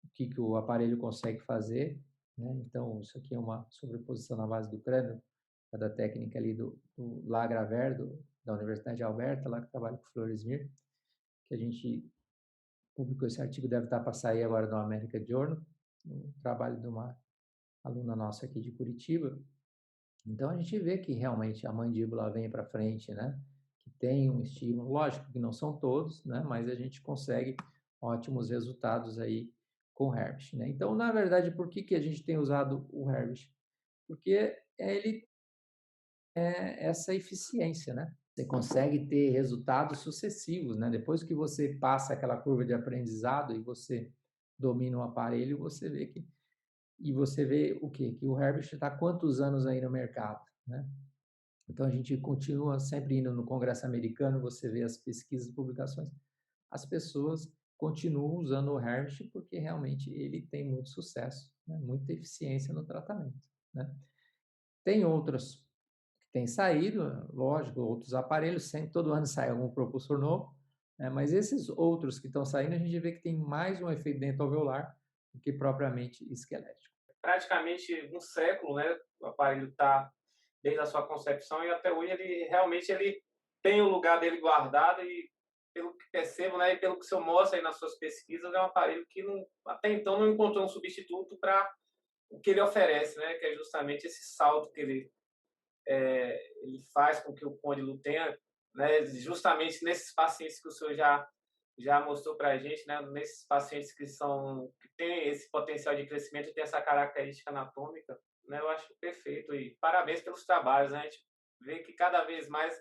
O que, que o aparelho consegue fazer, né? Então, isso aqui é uma sobreposição na base do crânio, da técnica ali do Lagraver, da Universidade de Alberta, lá que trabalha com o Florismir, que a gente publicou esse artigo, deve estar para sair agora no American Journal, no trabalho de uma aluna nossa aqui de Curitiba. Então a gente vê que realmente a mandíbula vem para frente, né? Que tem um estímulo, lógico que não são todos, né? Mas a gente consegue ótimos resultados aí com o Herbst, né? Então, na verdade, por que que a gente tem usado o Herbst? Porque ele é essa eficiência, né? Você consegue ter resultados sucessivos, né? Depois que você passa aquela curva de aprendizado e você domina o aparelho, você vê que e você vê o quê? Que o Herbert está há quantos anos aí no mercado, né? Então a gente continua sempre indo no Congresso Americano, você vê as pesquisas e publicações, as pessoas continuam usando o Herbert porque realmente ele tem muito sucesso, né? Muita eficiência no tratamento, né? Tem outras que têm saído, lógico, outros aparelhos, sempre todo ano sai algum propulsor novo, né? Mas esses outros que estão saindo, a gente vê que tem mais um efeito dentoalveolar do que propriamente esquelético. Praticamente um século, né? O aparelho está desde a sua concepção e até hoje ele realmente ele tem o lugar dele guardado e pelo que percebo, né, e pelo que o senhor mostra aí nas suas pesquisas, é um aparelho que não, até então não encontrou um substituto para o que ele oferece, né, que é justamente esse salto que ele faz com que o côndilo tenha, né, justamente nesses pacientes que o senhor já mostrou para a gente, né, nesses pacientes que têm esse potencial de crescimento e tem essa característica anatômica, né, eu acho perfeito e parabéns pelos trabalhos, né, a gente vê que cada vez mais,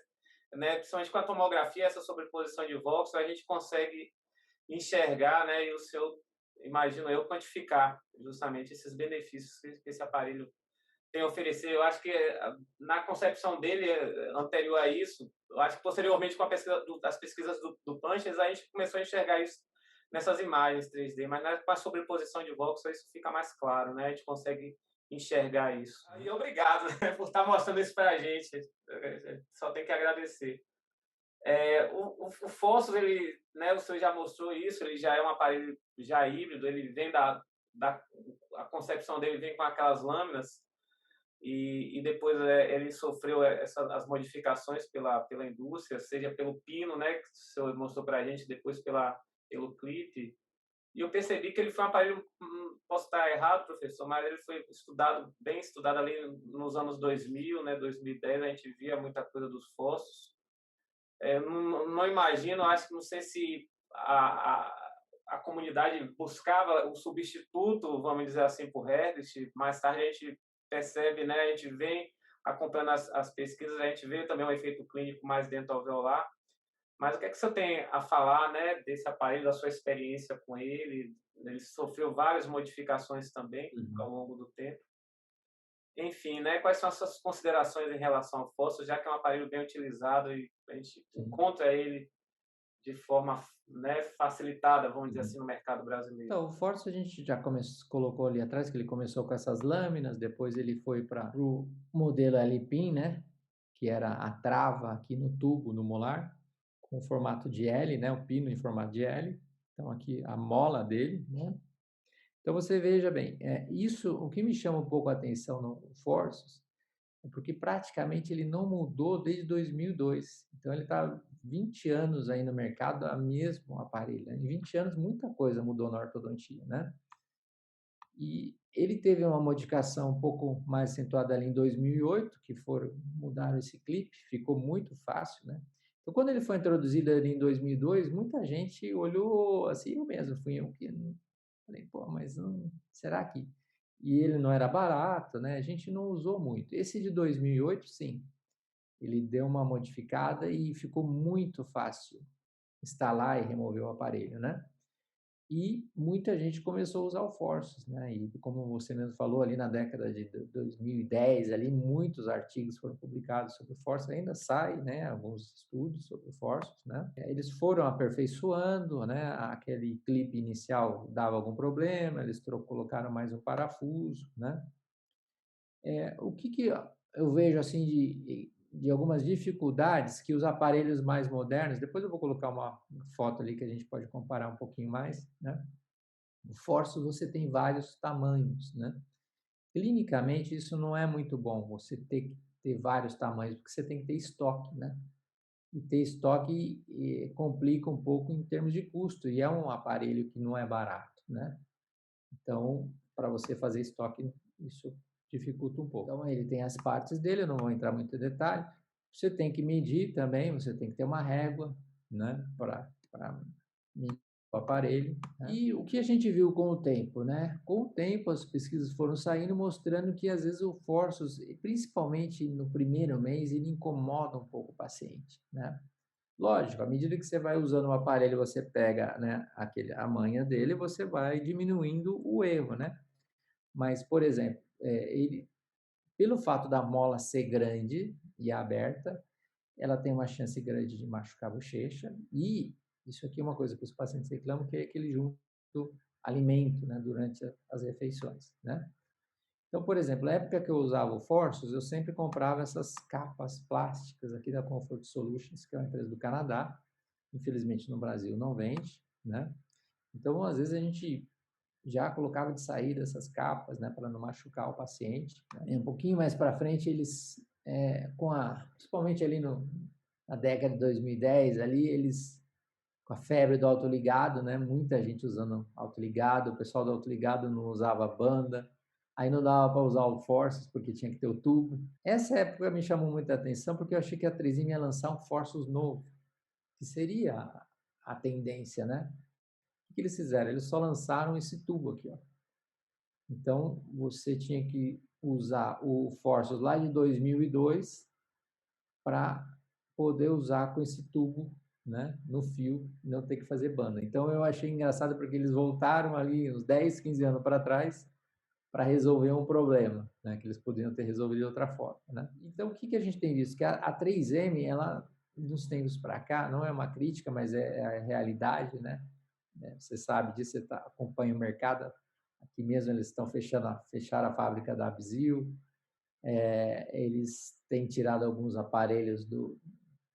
né, principalmente com a tomografia, essa sobreposição de voxel, a gente consegue enxergar, né, e o seu, imagino eu, quantificar justamente esses benefícios que esse aparelho tem a oferecer. Eu acho que na concepção dele anterior a isso, eu acho que posteriormente com a pesquisa das pesquisas do Panches, a gente começou a enxergar isso nessas imagens 3D, mas com a sobreposição de voxel isso fica mais claro, né? A gente consegue enxergar isso. E obrigado, né, por estar mostrando isso para a gente. Só tem que agradecer. O Fossos, ele, né, o senhor já mostrou isso, ele já é um aparelho já híbrido, ele vem da a concepção dele vem com aquelas lâminas e depois ele sofreu as modificações pela indústria, seja pelo pino, né, que o senhor mostrou para a gente, depois pelo clipe. E eu percebi que ele foi um aparelho, posso estar errado, professor, mas ele foi estudado, bem estudado ali nos anos 2000, né, 2010, a gente via muita coisa dos fósseis. Não imagino, acho que não sei se a comunidade buscava o substituto, vamos dizer assim, por Herbst. Mais tarde a gente percebe, né, a gente vem acompanhando as pesquisas, a gente vê também um efeito clínico mais dentoalveolar. Mas o que é que você tem a falar, né, desse aparelho, da sua experiência com ele? Ele sofreu várias modificações também ao Uhum. longo do tempo. Enfim, né, quais são as suas considerações em relação ao fósforo, já que é um aparelho bem utilizado e a gente Sim. encontra ele de forma, né, facilitada, vamos dizer Uhum. assim, no mercado brasileiro. Então, o Force a gente já colocou ali atrás, que ele começou com essas lâminas, depois ele foi para o modelo L-PIN, né? Que era a trava aqui no tubo, no molar, com formato de L, né? O pino em formato de L. Então, aqui a mola dele, né? Então, você veja bem, isso, o que me chama um pouco a atenção no Force é porque praticamente ele não mudou desde 2002. Então, ele está 20 anos aí no mercado, a mesmo aparelho, né? Em 20 anos, muita coisa mudou na ortodontia, né? E ele teve uma modificação um pouco mais acentuada ali em 2008, que mudaram esse clipe, ficou muito fácil, né? Então, quando ele foi introduzido ali em 2002, muita gente olhou assim, eu mesmo fui eu que falei, pô, mas não, será que... E ele não era barato, né? A gente não usou muito. Esse de 2008, sim, ele deu uma modificada e ficou muito fácil instalar e remover o aparelho, né? E muita gente começou a usar o Forceps, né? E como você mesmo falou, ali na década de 2010, ali muitos artigos foram publicados sobre o Forceps, ainda sai, né? Alguns estudos sobre o Forceps, né? Eles foram aperfeiçoando, né? Aquele clipe inicial dava algum problema, eles colocaram mais um parafuso, né? O que eu vejo assim de algumas dificuldades que os aparelhos mais modernos, depois eu vou colocar uma foto ali que a gente pode comparar um pouquinho mais, né? O Forços você tem vários tamanhos, né? Clinicamente isso não é muito bom, você ter que ter vários tamanhos, porque você tem que ter estoque, né? E ter estoque complica um pouco em termos de custo, e é um aparelho que não é barato, né? Então, para você fazer estoque, isso dificulta um pouco. Então, ele tem as partes dele, eu não vou entrar muito em detalhe. Você tem que medir também, você tem que ter uma régua, né, para medir o aparelho. Né? E o que a gente viu com o tempo, né? Com o tempo, as pesquisas foram saindo mostrando que, às vezes, o Forceps, principalmente no primeiro mês, ele incomoda um pouco o paciente, né? Lógico, à medida que você vai usando o aparelho, você pega, né, a manha dele, você vai diminuindo o erro, né? Mas, por exemplo, ele, pelo fato da mola ser grande e aberta, ela tem uma chance grande de machucar a bochecha. E isso aqui é uma coisa que os pacientes reclamam, que é que ele junta alimento, né, durante as refeições, né? Então, por exemplo, na época que eu usava o Forceps, eu sempre comprava essas capas plásticas aqui da Comfort Solutions, que é uma empresa do Canadá. Infelizmente, no Brasil não vende, né? Então, às vezes, a gente já colocava de saída essas capas, né, para não machucar o paciente. Né? E um pouquinho mais para frente, eles, principalmente ali na década de 2010, ali eles, com a febre do autoligado, né, muita gente usando autoligado, o pessoal do autoligado não usava banda, aí não dava para usar o Forceps porque tinha que ter o tubo. Essa época me chamou muita atenção porque eu achei que a Trezinha ia lançar um Forceps novo, que seria a tendência, né? O que eles fizeram? Eles só lançaram esse tubo aqui, ó. Então, você tinha que usar o Forceps lá de 2002 para poder usar com esse tubo, né, no fio, não ter que fazer banda. Então, eu achei engraçado porque eles voltaram ali uns 10, 15 anos para trás para resolver um problema, né, que eles poderiam ter resolvido de outra forma, né? Então, o que a gente tem visto? Que a 3M, ela, nos tempos para cá, não é uma crítica, mas é a realidade, né? Você sabe disso, você acompanha o mercado. Aqui mesmo eles estão fecharam a fábrica da Abzil, eles têm tirado alguns aparelhos,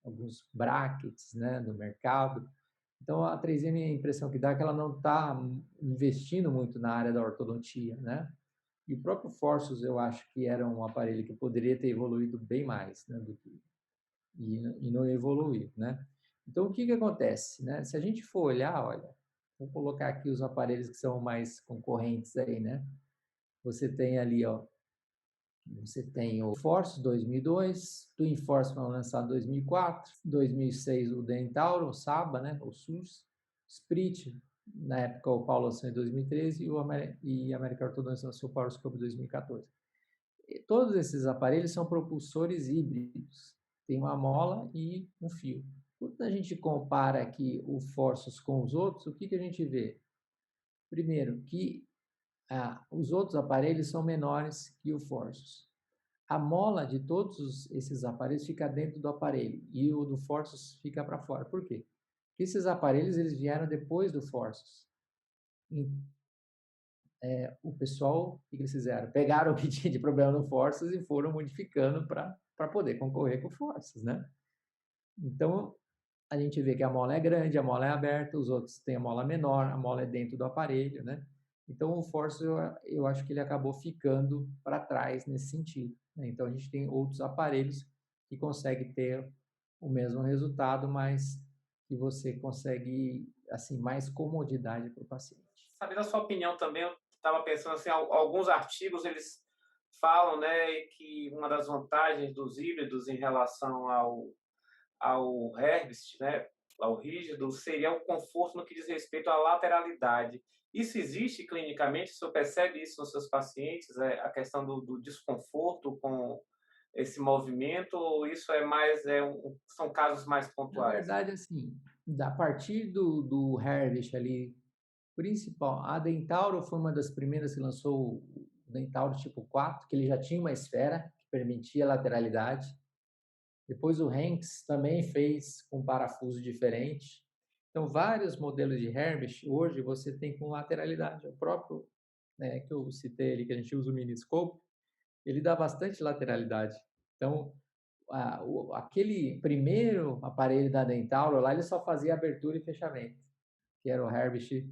alguns brackets, né, do mercado. Então, a 3M, a impressão que dá é que ela não está investindo muito na área da ortodontia, né? E o próprio Forceps, eu acho que era um aparelho que poderia ter evoluído bem mais, né, e não evoluiu, né? Então, o que acontece, né? Se a gente for olhar, olha, vou colocar aqui os aparelhos que são mais concorrentes aí, né? Você tem ali, ó, você tem o Force 2002, Twin Force foi lançado em 2004, 2006 o Dentauro, o Saba, né, o SUS, Sprit, na época o Paulo lançou em 2013 e a American Orthodontia lançou o PowerScope em 2014. E todos esses aparelhos são propulsores híbridos, tem uma mola e um fio. Quando a gente compara aqui o Forceps com os outros, o que a gente vê? Primeiro, que os outros aparelhos são menores que o Forceps. A mola de todos esses aparelhos fica dentro do aparelho e o do Forceps fica para fora. Por quê? Porque esses aparelhos eles vieram depois do Forceps. O pessoal, o que eles fizeram? Pegaram o que tinha de problema no Forceps e foram modificando para poder concorrer com o Forceps, né? Então, a gente vê que a mola é grande, a mola é aberta, os outros têm a mola menor, a mola é dentro do aparelho, né? Então, o Forceps, eu acho que ele acabou ficando para trás nesse sentido, né? Então, a gente tem outros aparelhos que conseguem ter o mesmo resultado, mas que você consegue, assim, mais comodidade para o paciente. Saber da sua opinião também, eu estava pensando assim, alguns artigos eles falam, né, que uma das vantagens dos híbridos em relação ao Herbst, né, ao rígido, seria o conforto no que diz respeito à lateralidade. Isso existe clinicamente? O senhor percebe isso nos seus pacientes? A questão do desconforto com esse movimento? Ou isso é mais, são casos mais Na pontuais? verdade, assim, a partir do Herbst ali, principal, a Dentauro foi uma das primeiras que lançou o Dentauro tipo 4, que ele já tinha uma esfera que permitia lateralidade. Depois o Hanks também fez com parafuso diferente. Então, vários modelos de Herbst, hoje você tem com lateralidade. O próprio, né, que eu citei ali, que a gente usa o Miniscope, ele dá bastante lateralidade. Então, aquele primeiro aparelho da Dentauro lá, ele só fazia abertura e fechamento, que era o Herbst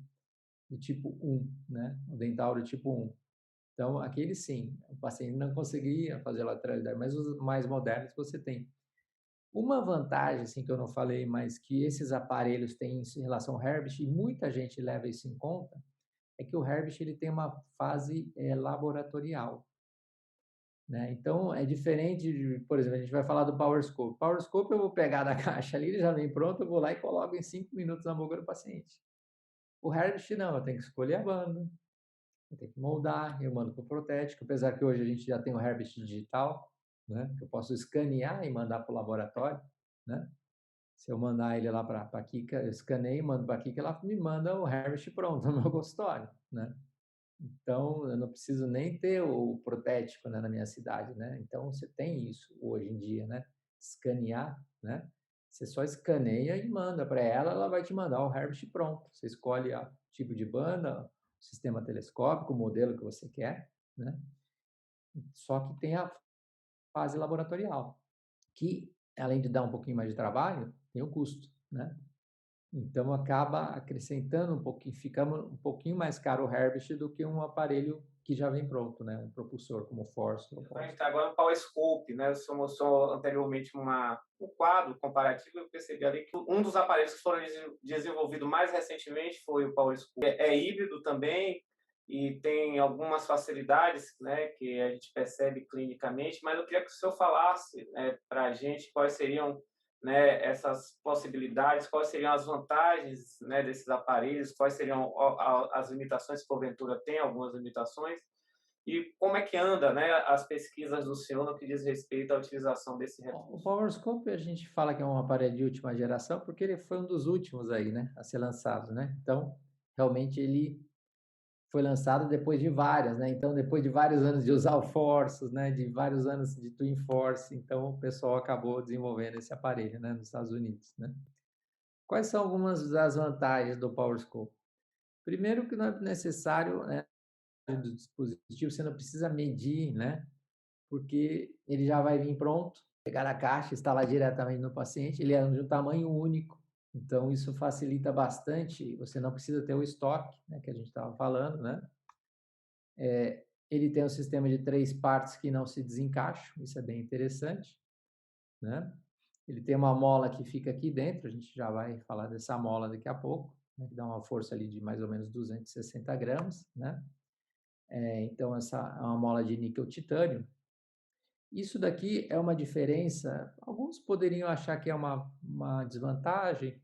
do tipo 1, né? O Dentauro tipo 1. Então, aquele sim, o paciente não conseguia fazer lateralidade, mas os mais modernos você tem. Uma vantagem, assim, que eu não falei, mas que esses aparelhos têm em relação ao Herbst, e muita gente leva isso em conta, é que o Herbst ele tem uma fase laboratorial, né? Então, é diferente de, por exemplo, a gente vai falar do PowerScope. PowerScope eu vou pegar da caixa ali, ele já vem pronto, eu vou lá e coloco em 5 minutos na boca do paciente. O Herbst não, eu tenho que escolher a banda, eu tenho que moldar, eu mando para o protético, apesar que hoje a gente já tem o Herbst digital, né? Que eu posso escanear e mandar para o laboratório, né? Se eu mandar ele lá para a Kika, eu escaneio, mando para a Kika, ela me manda o Herbst pronto no meu consultório, né? Então, eu não preciso nem ter o protético, né, na minha cidade, né? Então, você tem isso hoje em dia, né? Escanear, né? Você só escaneia e manda para ela, ela vai te mandar o Herbst pronto. Você escolhe o tipo de banda, o sistema telescópico, o modelo que você quer, né? Só que tem a fase laboratorial, que além de dar um pouquinho mais de trabalho, tem o custo, né? Então acaba acrescentando um pouquinho, fica um pouquinho mais caro o Herbst do que um aparelho que já vem pronto, né? Um propulsor como o Force. A gente está agora no PowerScope, né? O senhor mostrou anteriormente um quadro comparativo. Eu percebi ali que um dos aparelhos que foram desenvolvidos mais recentemente foi o PowerScope. É híbrido também e tem algumas facilidades, né, que a gente percebe clinicamente. Mas eu queria que o senhor falasse, né, para a gente quais seriam, né, essas possibilidades, quais seriam as vantagens, né, desses aparelhos, quais seriam as limitações, se porventura tem algumas limitações e como é que anda, né, as pesquisas do senhor no que diz respeito à utilização desse O recurso? PowerScope a gente fala que é um aparelho de última geração porque ele foi um dos últimos aí, né, a ser lançado, né? Então, realmente ele foi lançado depois de várias, né? Então, depois de vários anos de usar o Force, né, de vários anos de Twin Force, então o pessoal acabou desenvolvendo esse aparelho, né, nos Estados Unidos, né? Quais são algumas das vantagens do PowerScope? Primeiro que não é necessário, né, do dispositivo, você não precisa medir, né? Porque ele já vai vir pronto, pegar na caixa, instalar diretamente no paciente, ele é de um tamanho único, então isso facilita bastante, você não precisa ter o estoque, né, que a gente estava falando, né? Ele tem um sistema de 3 partes que não se desencaixam, isso é bem interessante, né? Ele tem uma mola que fica aqui dentro, a gente já vai falar dessa mola daqui a pouco, né, que dá uma força ali de mais ou menos 260 gramas, né? Então, essa é uma mola de níquel titânio. Isso daqui é uma diferença, alguns poderiam achar que é uma desvantagem,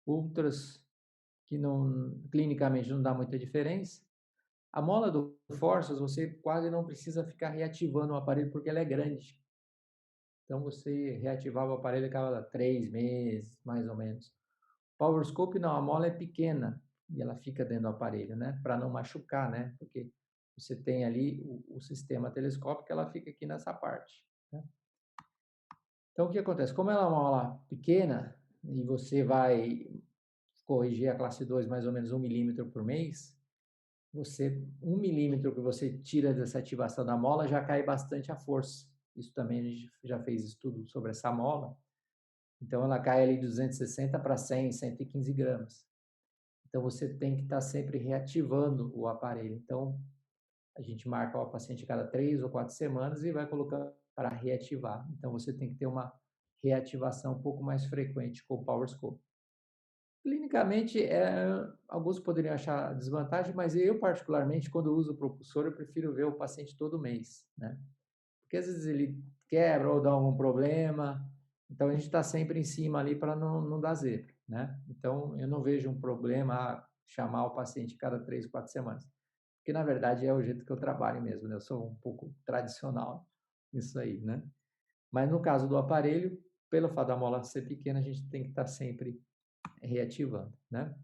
outras que não, clinicamente não dá muita diferença. A mola do Forças, você quase não precisa ficar reativando o aparelho porque ela é grande. Então, você reativava o aparelho a cada 3 meses, mais ou menos. PowerScope não, a mola é pequena e ela fica dentro do aparelho, né? Para não machucar, né? Porque você tem ali o sistema telescópico, ela fica aqui nessa parte, né? Então, o que acontece? Como ela é uma mola pequena e você vai corrigir a classe 2 mais ou menos 1 milímetro por mês, 1 milímetro que você tira dessa ativação da mola já cai bastante a força. Isso também a gente já fez estudo sobre essa mola. Então, ela cai ali de 260 para 100, 115 gramas. Então, você tem que estar sempre reativando o aparelho. Então, a gente marca o paciente a cada 3 ou 4 semanas e vai colocando para reativar. Então, você tem que ter uma reativação um pouco mais frequente com o PowerScope. Clinicamente, alguns poderiam achar desvantagem, mas eu, particularmente, quando uso o propulsor, eu prefiro ver o paciente todo mês, né? Porque às vezes ele quebra ou dá algum problema, então a gente está sempre em cima ali para não dar zebra, né? Então, eu não vejo um problema chamar o paciente cada 3, 4 semanas. Porque, na verdade, é o jeito que eu trabalho mesmo, né? Eu sou um pouco tradicional nisso aí, né? Mas no caso do aparelho, pelo fato da mola ser pequena, a gente tem que estar sempre reativando, né?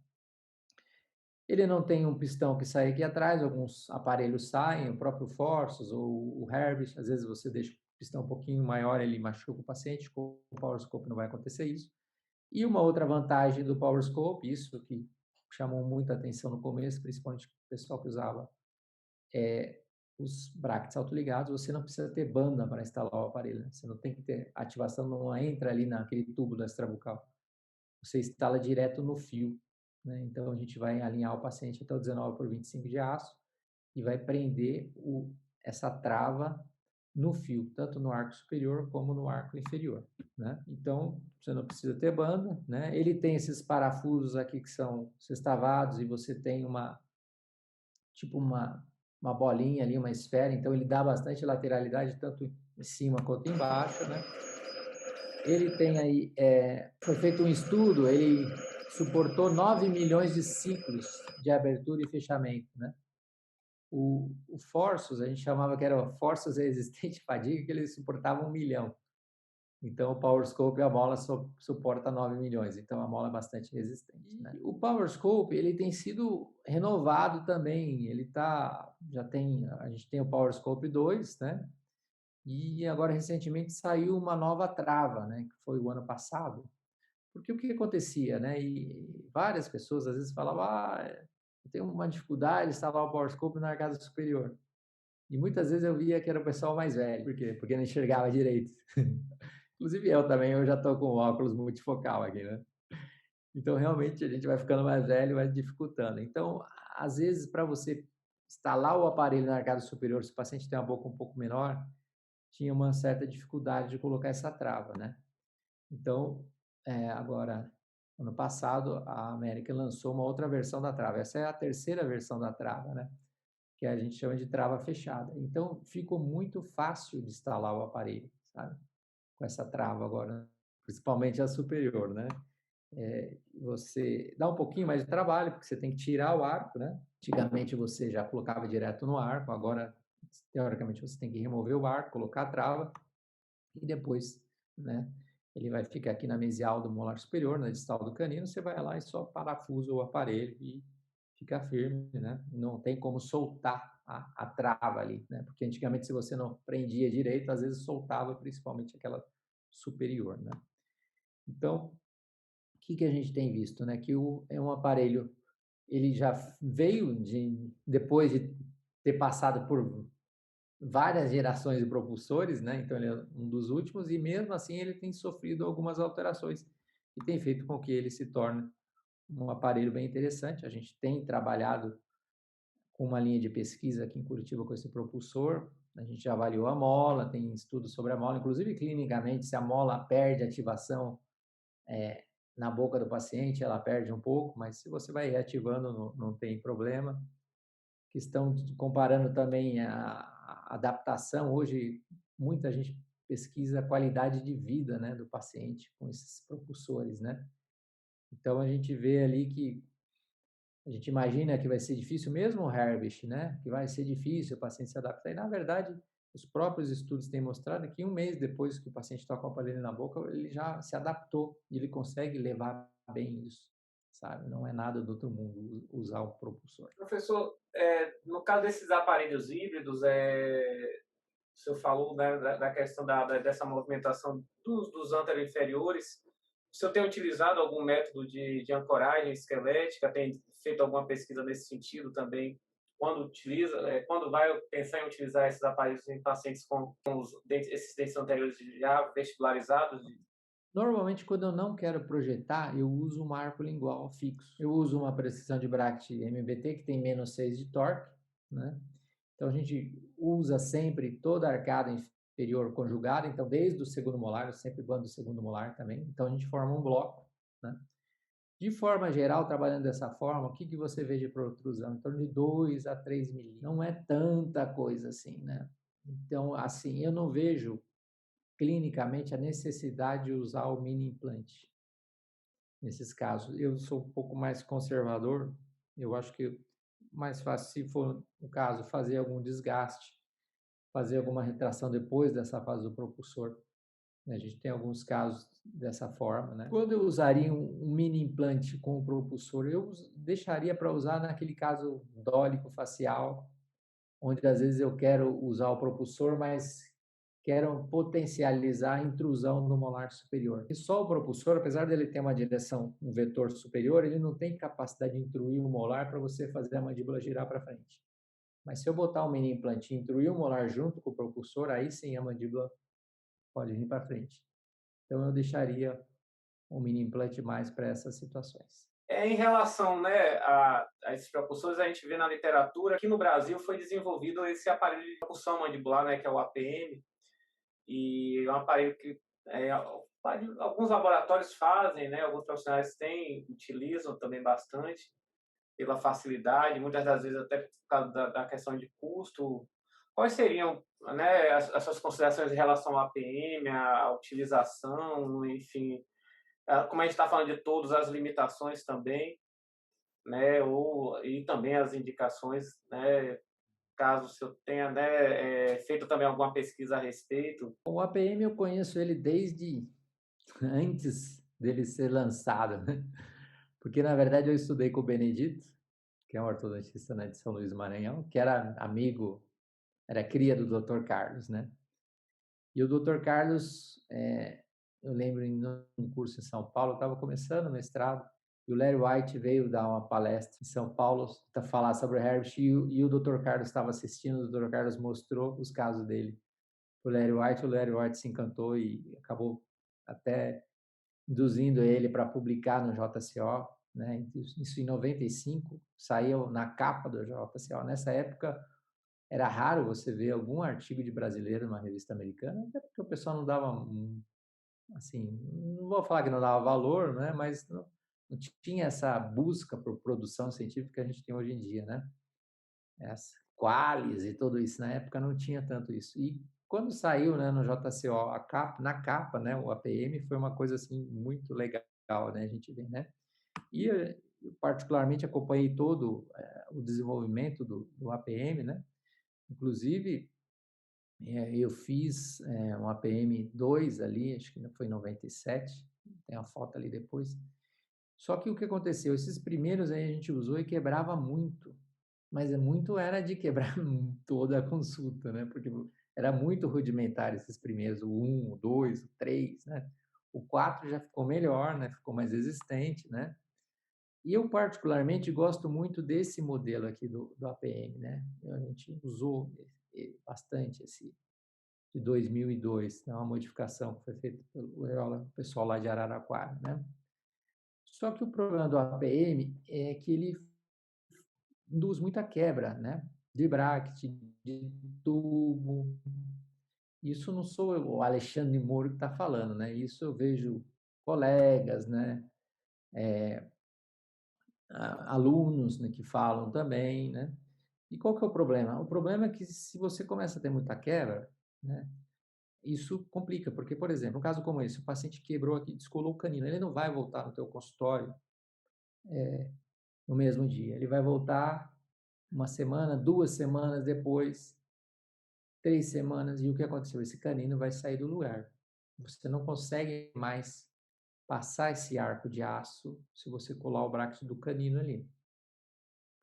Ele não tem um pistão que sai aqui atrás, alguns aparelhos saem, o próprio Forceps ou o Herbst, às vezes você deixa o pistão um pouquinho maior, ele machuca o paciente, com o PowerScope não vai acontecer isso. E uma outra vantagem do PowerScope, isso que chamou muita atenção no começo, principalmente o pessoal que usava os brackets autoligados, você não precisa ter banda para instalar o aparelho, né? Você não tem que ter ativação, não entra ali naquele tubo da extrabucal. Você instala direto no fio, né? Então a gente vai alinhar o paciente até o 19 por 25 de aço e vai prender essa trava no fio, tanto no arco superior como no arco inferior, né? Então você não precisa ter banda, né? Ele tem esses parafusos aqui que são sextavados e você tem tipo uma bolinha ali, uma esfera, então ele dá bastante lateralidade tanto em cima quanto embaixo, né? Ele tem aí, foi feito um estudo, ele suportou 9 milhões de ciclos de abertura e fechamento, né? O Forços, a gente chamava que era forças resistente fadiga, que ele suportava 1 milhão. Então, o PowerScope, a mola suporta 9 milhões, então a mola é bastante resistente, né? O PowerScope, ele tem sido renovado também, a gente tem o PowerScope 2, né? E agora, recentemente, saiu uma nova trava, né? Que foi o ano passado. Porque o que acontecia, né? E várias pessoas às vezes falavam, eu tenho uma dificuldade de instalar o PowerScope na arcada superior. E muitas vezes eu via que era o pessoal mais velho. Por quê? Porque não enxergava direito. Inclusive eu também, eu já estou com óculos multifocal aqui, né? Então, realmente, a gente vai ficando mais velho e vai dificultando. Então, às vezes, para você instalar o aparelho na arcada superior, se o paciente tem uma boca um pouco menor, tinha uma certa dificuldade de colocar essa trava, né? Então, agora, ano passado, a América lançou uma outra versão da trava. Essa é a terceira versão da trava, né? Que a gente chama de trava fechada. Então, ficou muito fácil de instalar o aparelho, sabe? Com essa trava agora, principalmente a superior, né? Você dá um pouquinho mais de trabalho, porque você tem que tirar o arco, né? Antigamente você já colocava direto no arco, agora, teoricamente, você tem que remover o arco, colocar a trava e depois, né? Ele vai ficar aqui na mesial do molar superior, na distal do canino, você vai lá e só parafusa o aparelho e fica firme, né? Não tem como soltar a trava ali, né? Porque antigamente, se você não prendia direito, às vezes soltava, principalmente aquela superior, né? Então, o que a gente tem visto, né? Que é um aparelho, ele já veio depois de ter passado por várias gerações de propulsores, né? Então ele é um dos últimos e mesmo assim ele tem sofrido algumas alterações e tem feito com que ele se torne um aparelho bem interessante. A gente tem trabalhado com uma linha de pesquisa aqui em Curitiba com esse propulsor. A gente já avaliou a mola, tem estudos sobre a mola, inclusive clinicamente, se a mola perde ativação na boca do paciente, ela perde um pouco, mas se você vai reativando, não tem problema. Comparando também a adaptação, hoje muita gente pesquisa a qualidade de vida, né, do paciente com esses propulsores, né? Então a gente vê ali que a gente imagina que vai ser difícil mesmo o Herbst, né? Que vai ser difícil o paciente se adaptar. E na verdade, os próprios estudos têm mostrado que um mês depois que o paciente toca o aparelho na boca, ele já se adaptou e ele consegue levar bem isso, sabe? Não é nada do outro mundo usar o propulsor. Professor, no caso desses aparelhos híbridos, o senhor falou, né, da questão dessa movimentação dos anteroinferiores. O senhor tem utilizado algum método de ancoragem esquelética? Tem feito alguma pesquisa nesse sentido também? Quando vai pensar em utilizar esses aparelhos em pacientes com esses dentes anteriores já vestibularizados? Normalmente, quando eu não quero projetar, eu uso um arco lingual fixo. Eu uso uma precisão de bracket MBT que tem -6 de torque, né? Então a gente usa sempre toda a arcada inferior conjugada, então desde o segundo molar, eu sempre bando o segundo molar também. Então a gente forma um bloco, né? De forma geral, trabalhando dessa forma, o que você vê de protrusão? Em torno de 2 a 3 milímetros. Não é tanta coisa assim, né? Então, assim, eu não vejo clinicamente a necessidade de usar o mini implante nesses casos. Eu sou um pouco mais conservador, eu acho que mais fácil, se for o caso, fazer algum desgaste, fazer alguma retração depois dessa fase do propulsor, né? A gente tem alguns casos dessa forma, né? Quando eu usaria um mini implante com o propulsor, eu deixaria para usar naquele caso dólico facial, onde às vezes eu quero usar o propulsor, mas quero potencializar a intrusão no molar superior. E só o propulsor, apesar dele ter uma direção, um vetor superior, ele não tem capacidade de intruir o molar para você fazer a mandíbula girar para frente. Mas se eu botar um mini implante e intruir o molar junto com o propulsor, aí sim a mandíbula pode vir para frente. Então eu deixaria um mini implante mais para essas situações. Em relação, né, a esses propulsores, a gente vê na literatura que no Brasil foi desenvolvido esse aparelho de propulsão mandibular, né, que é o APM, e é um aparelho que alguns laboratórios fazem, né, alguns profissionais têm, utilizam também bastante pela facilidade, muitas das vezes até por causa da questão de custo. Quais seriam, né, as suas considerações em relação ao APM, a utilização, enfim, como a gente está falando de todas as limitações também, né, e também as indicações, né, caso você tenha, né, feito também alguma pesquisa a respeito. O APM eu conheço ele desde antes dele ser lançado, né? Porque na verdade eu estudei com o Benedito, que é um ortodontista, né, de São Luís do Maranhão, que era amigo, era cria do Dr. Carlos, né? E o Dr. Carlos, eu lembro em um curso em São Paulo, eu estava começando o mestrado, e o Larry White veio dar uma palestra em São Paulo para falar sobre o Herbst, e o Dr. Carlos estava assistindo, o Dr. Carlos mostrou os casos dele para o Larry White se encantou e acabou até induzindo ele para publicar no JCO, né? Isso em 95, saiu na capa do JCO. Nessa época, era raro você ver algum artigo de brasileiro numa revista americana, até porque o pessoal não dava, assim, não vou falar que não dava valor, né? Mas não tinha essa busca por produção científica que a gente tem hoje em dia, né? Essa Qualis e tudo isso, na época não tinha tanto isso. E quando saiu, né, no JCO, na capa, né, o APM foi uma coisa assim muito legal, né, a gente vê, né? E eu particularmente acompanhei todo o desenvolvimento do APM, né? Inclusive, eu fiz um APM 2 ali, acho que foi em 97, tem a foto ali depois. Só que o que aconteceu? Esses primeiros aí a gente usou e quebrava muito, mas muito era de quebrar toda a consulta, né? Porque era muito rudimentar esses primeiros, o 1, o 2, o 3, né? O 4 já ficou melhor, né? Ficou mais resistente, né? E eu particularmente gosto muito desse modelo aqui do APM, né? A gente usou bastante esse de 2002, né? Uma modificação que foi feita pelo pessoal lá de Araraquara, né? Só que o problema do APM é que ele induz muita quebra, né? De bracket, de tubo. Isso não sou o Alexandre Moro que está falando, né? Isso eu vejo colegas, né? Alunos, né, que falam também, né? E qual que é o problema? O problema é que se você começa a ter muita quebra, né? Isso complica, porque, por exemplo, um caso como esse, o paciente quebrou aqui, descolou o canino, ele não vai voltar no teu consultório no mesmo dia, ele vai voltar uma semana, 2 semanas depois, 3 semanas, e o que aconteceu? Esse canino vai sair do lugar. Você não consegue mais passar esse arco de aço se você colar o braço do canino ali.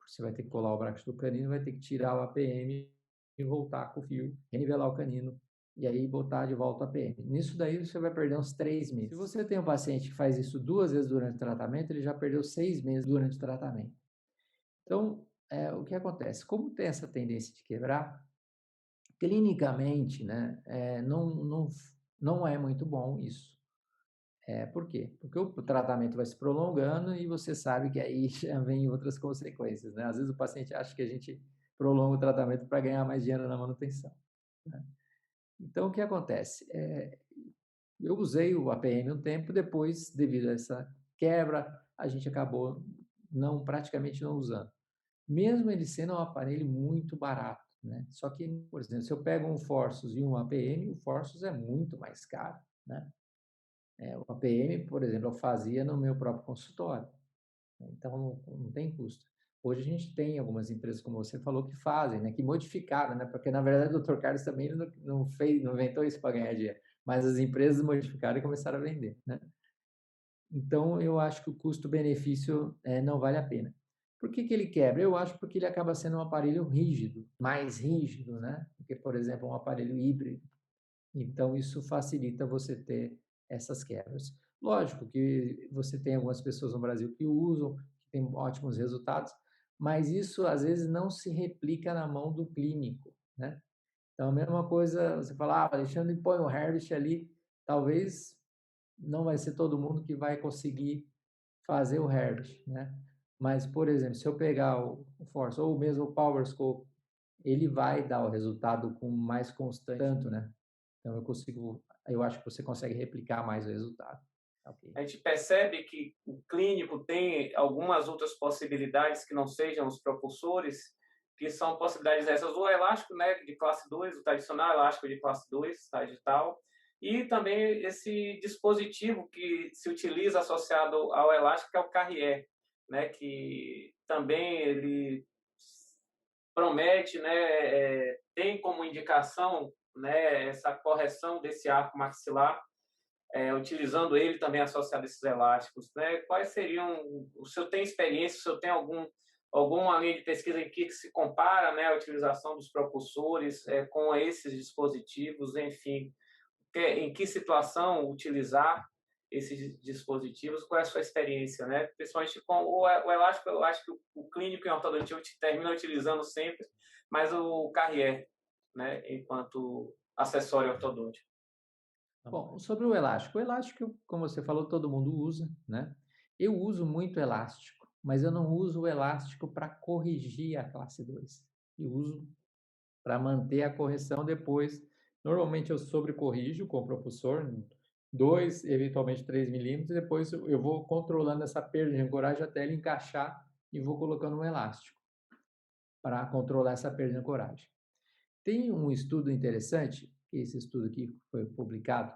Você vai ter que colar o braço do canino, vai ter que tirar o APM e voltar com o fio, renivelar o canino e aí botar de volta o APM. Nisso daí você vai perder uns 3 meses. Se você tem um paciente que faz isso 2 vezes durante o tratamento, ele já perdeu 6 meses durante o tratamento. Então, o que acontece? Como tem essa tendência de quebrar, clinicamente, né, não é muito bom isso. Por quê? Porque o tratamento vai se prolongando e você sabe que aí já vem outras consequências, né? Às vezes o paciente acha que a gente prolonga o tratamento para ganhar mais dinheiro na manutenção, né? Então, o que acontece? Eu usei o APM um tempo, depois, devido a essa quebra, a gente acabou praticamente não usando. Mesmo ele sendo um aparelho muito barato, né? Só que, por exemplo, se eu pego um Forsus e um APM, o Forsus é muito mais caro, né? O APM, por exemplo, eu fazia no meu próprio consultório, né? Então não tem custo. Hoje a gente tem algumas empresas, como você falou, que fazem, né? Que modificaram, né? Porque na verdade o Dr. Carlos também não inventou isso para ganhar dinheiro. mas as empresas modificaram e começaram a vender, né? Então, eu acho que o custo-benefício não vale a pena. Por que que ele quebra? Eu acho porque ele acaba sendo um aparelho rígido, mais rígido, né? Do que, por exemplo, um aparelho híbrido. Então, isso facilita você ter essas quebras. Lógico que você tem algumas pessoas no Brasil que usam, que têm ótimos resultados, mas isso às vezes não se replica na mão do clínico, né? Então, a mesma coisa, você fala, Alexandre, põe o Herbst ali, talvez não vai ser todo mundo que vai conseguir fazer o Herbst, né? Mas, por exemplo, se eu pegar o Force ou mesmo o Power Scope, ele vai dar o resultado com mais constante, né? Então eu acho que você consegue replicar mais o resultado. Ok. A gente percebe que o clínico tem algumas outras possibilidades que não sejam os propulsores, que são possibilidades essas do elástico, né, de classe 2, o tradicional elástico de classe 2, tá, digital, e também esse dispositivo que se utiliza associado ao elástico, que é o Carrier, né, que também ele promete, né, tem como indicação, né, essa correção desse arco maxilar, utilizando ele também associado a esses elásticos, né? Quais seriam, o senhor tem experiência, o senhor tem alguma linha de pesquisa em que se compara, né, a utilização dos propulsores com esses dispositivos, enfim, em que situação utilizar esses dispositivos, qual é a sua experiência, né? Principalmente com o elástico, eu acho que o clínico em ortodontia termina utilizando sempre, mas o Carrier, né, enquanto acessório ortodôntico. Bom, sobre o elástico, como você falou, todo mundo usa, né? Eu uso muito elástico, mas eu não uso o elástico para corrigir a classe 2. Eu uso para manter a correção depois. Normalmente eu sobrecorrijo com o propulsor, 2, eventualmente 3 milímetros, e depois eu vou controlando essa perda de ancoragem até ele encaixar e vou colocando um elástico para controlar essa perda de ancoragem. Tem um estudo interessante, que esse estudo aqui foi publicado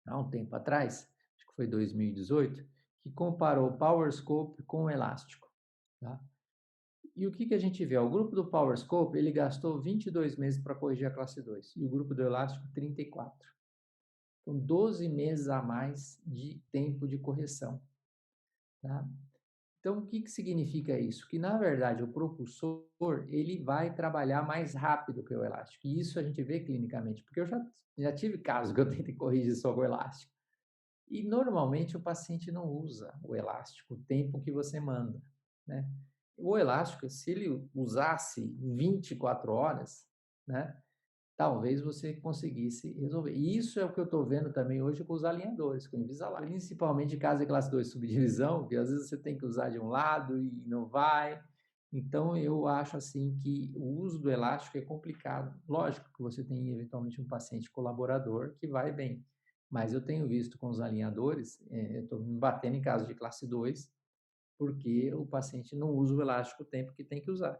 há um tempo atrás, acho que foi 2018, que comparou o Power Scope com o elástico. Tá? E o que, que a gente vê? O grupo do Power Scope, ele gastou 22 meses para corrigir a classe 2, e o grupo do elástico 34. Então, 12 meses a mais de tempo de correção. Tá? Então, o que, que significa isso? Que, na verdade, o propulsor, ele vai trabalhar mais rápido que o elástico. E isso a gente vê clinicamente, porque eu já tive casos que eu tentei corrigir só com o elástico. E, normalmente, o paciente não usa o elástico o tempo que você manda, né? O elástico, se ele usasse 24 horas, né? Talvez você conseguisse resolver. E isso é o que eu estou vendo também hoje com os alinhadores, com o Invisalign. Principalmente em caso de classe 2 subdivisão, que às vezes você tem que usar de um lado e não vai. Então, eu acho assim que o uso do elástico é complicado. Lógico que você tem eventualmente um paciente colaborador que vai bem, mas eu tenho visto com os alinhadores, eu estou me batendo em caso de classe 2, porque o paciente não usa o elástico o tempo que tem que usar,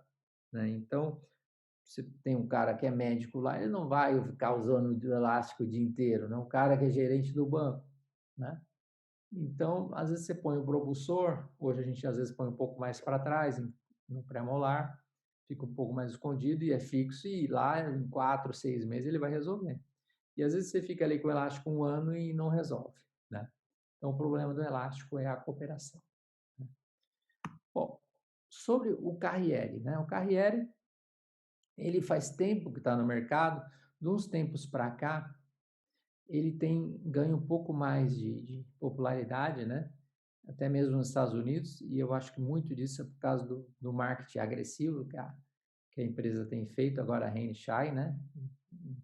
né? Então, você tem um cara que é médico lá, ele não vai ficar usando o elástico o dia inteiro, né? Um cara que é gerente do banco, né? Então, às vezes você põe o propulsor, hoje a gente às vezes põe um pouco mais para trás, no pré-molar, fica um pouco mais escondido e é fixo, e lá em 4, 6 meses ele vai resolver. E às vezes você fica ali com o elástico um ano e não resolve, né? Então, o problema do elástico é a cooperação. Né? Bom, sobre o Carriere, né? O Carriere, ele faz tempo que está no mercado, de uns tempos para cá, ele tem ganho um pouco mais de popularidade, né? Até mesmo nos Estados Unidos, e eu acho que muito disso é por causa do marketing agressivo que a empresa tem feito, agora a Henry Schein, né?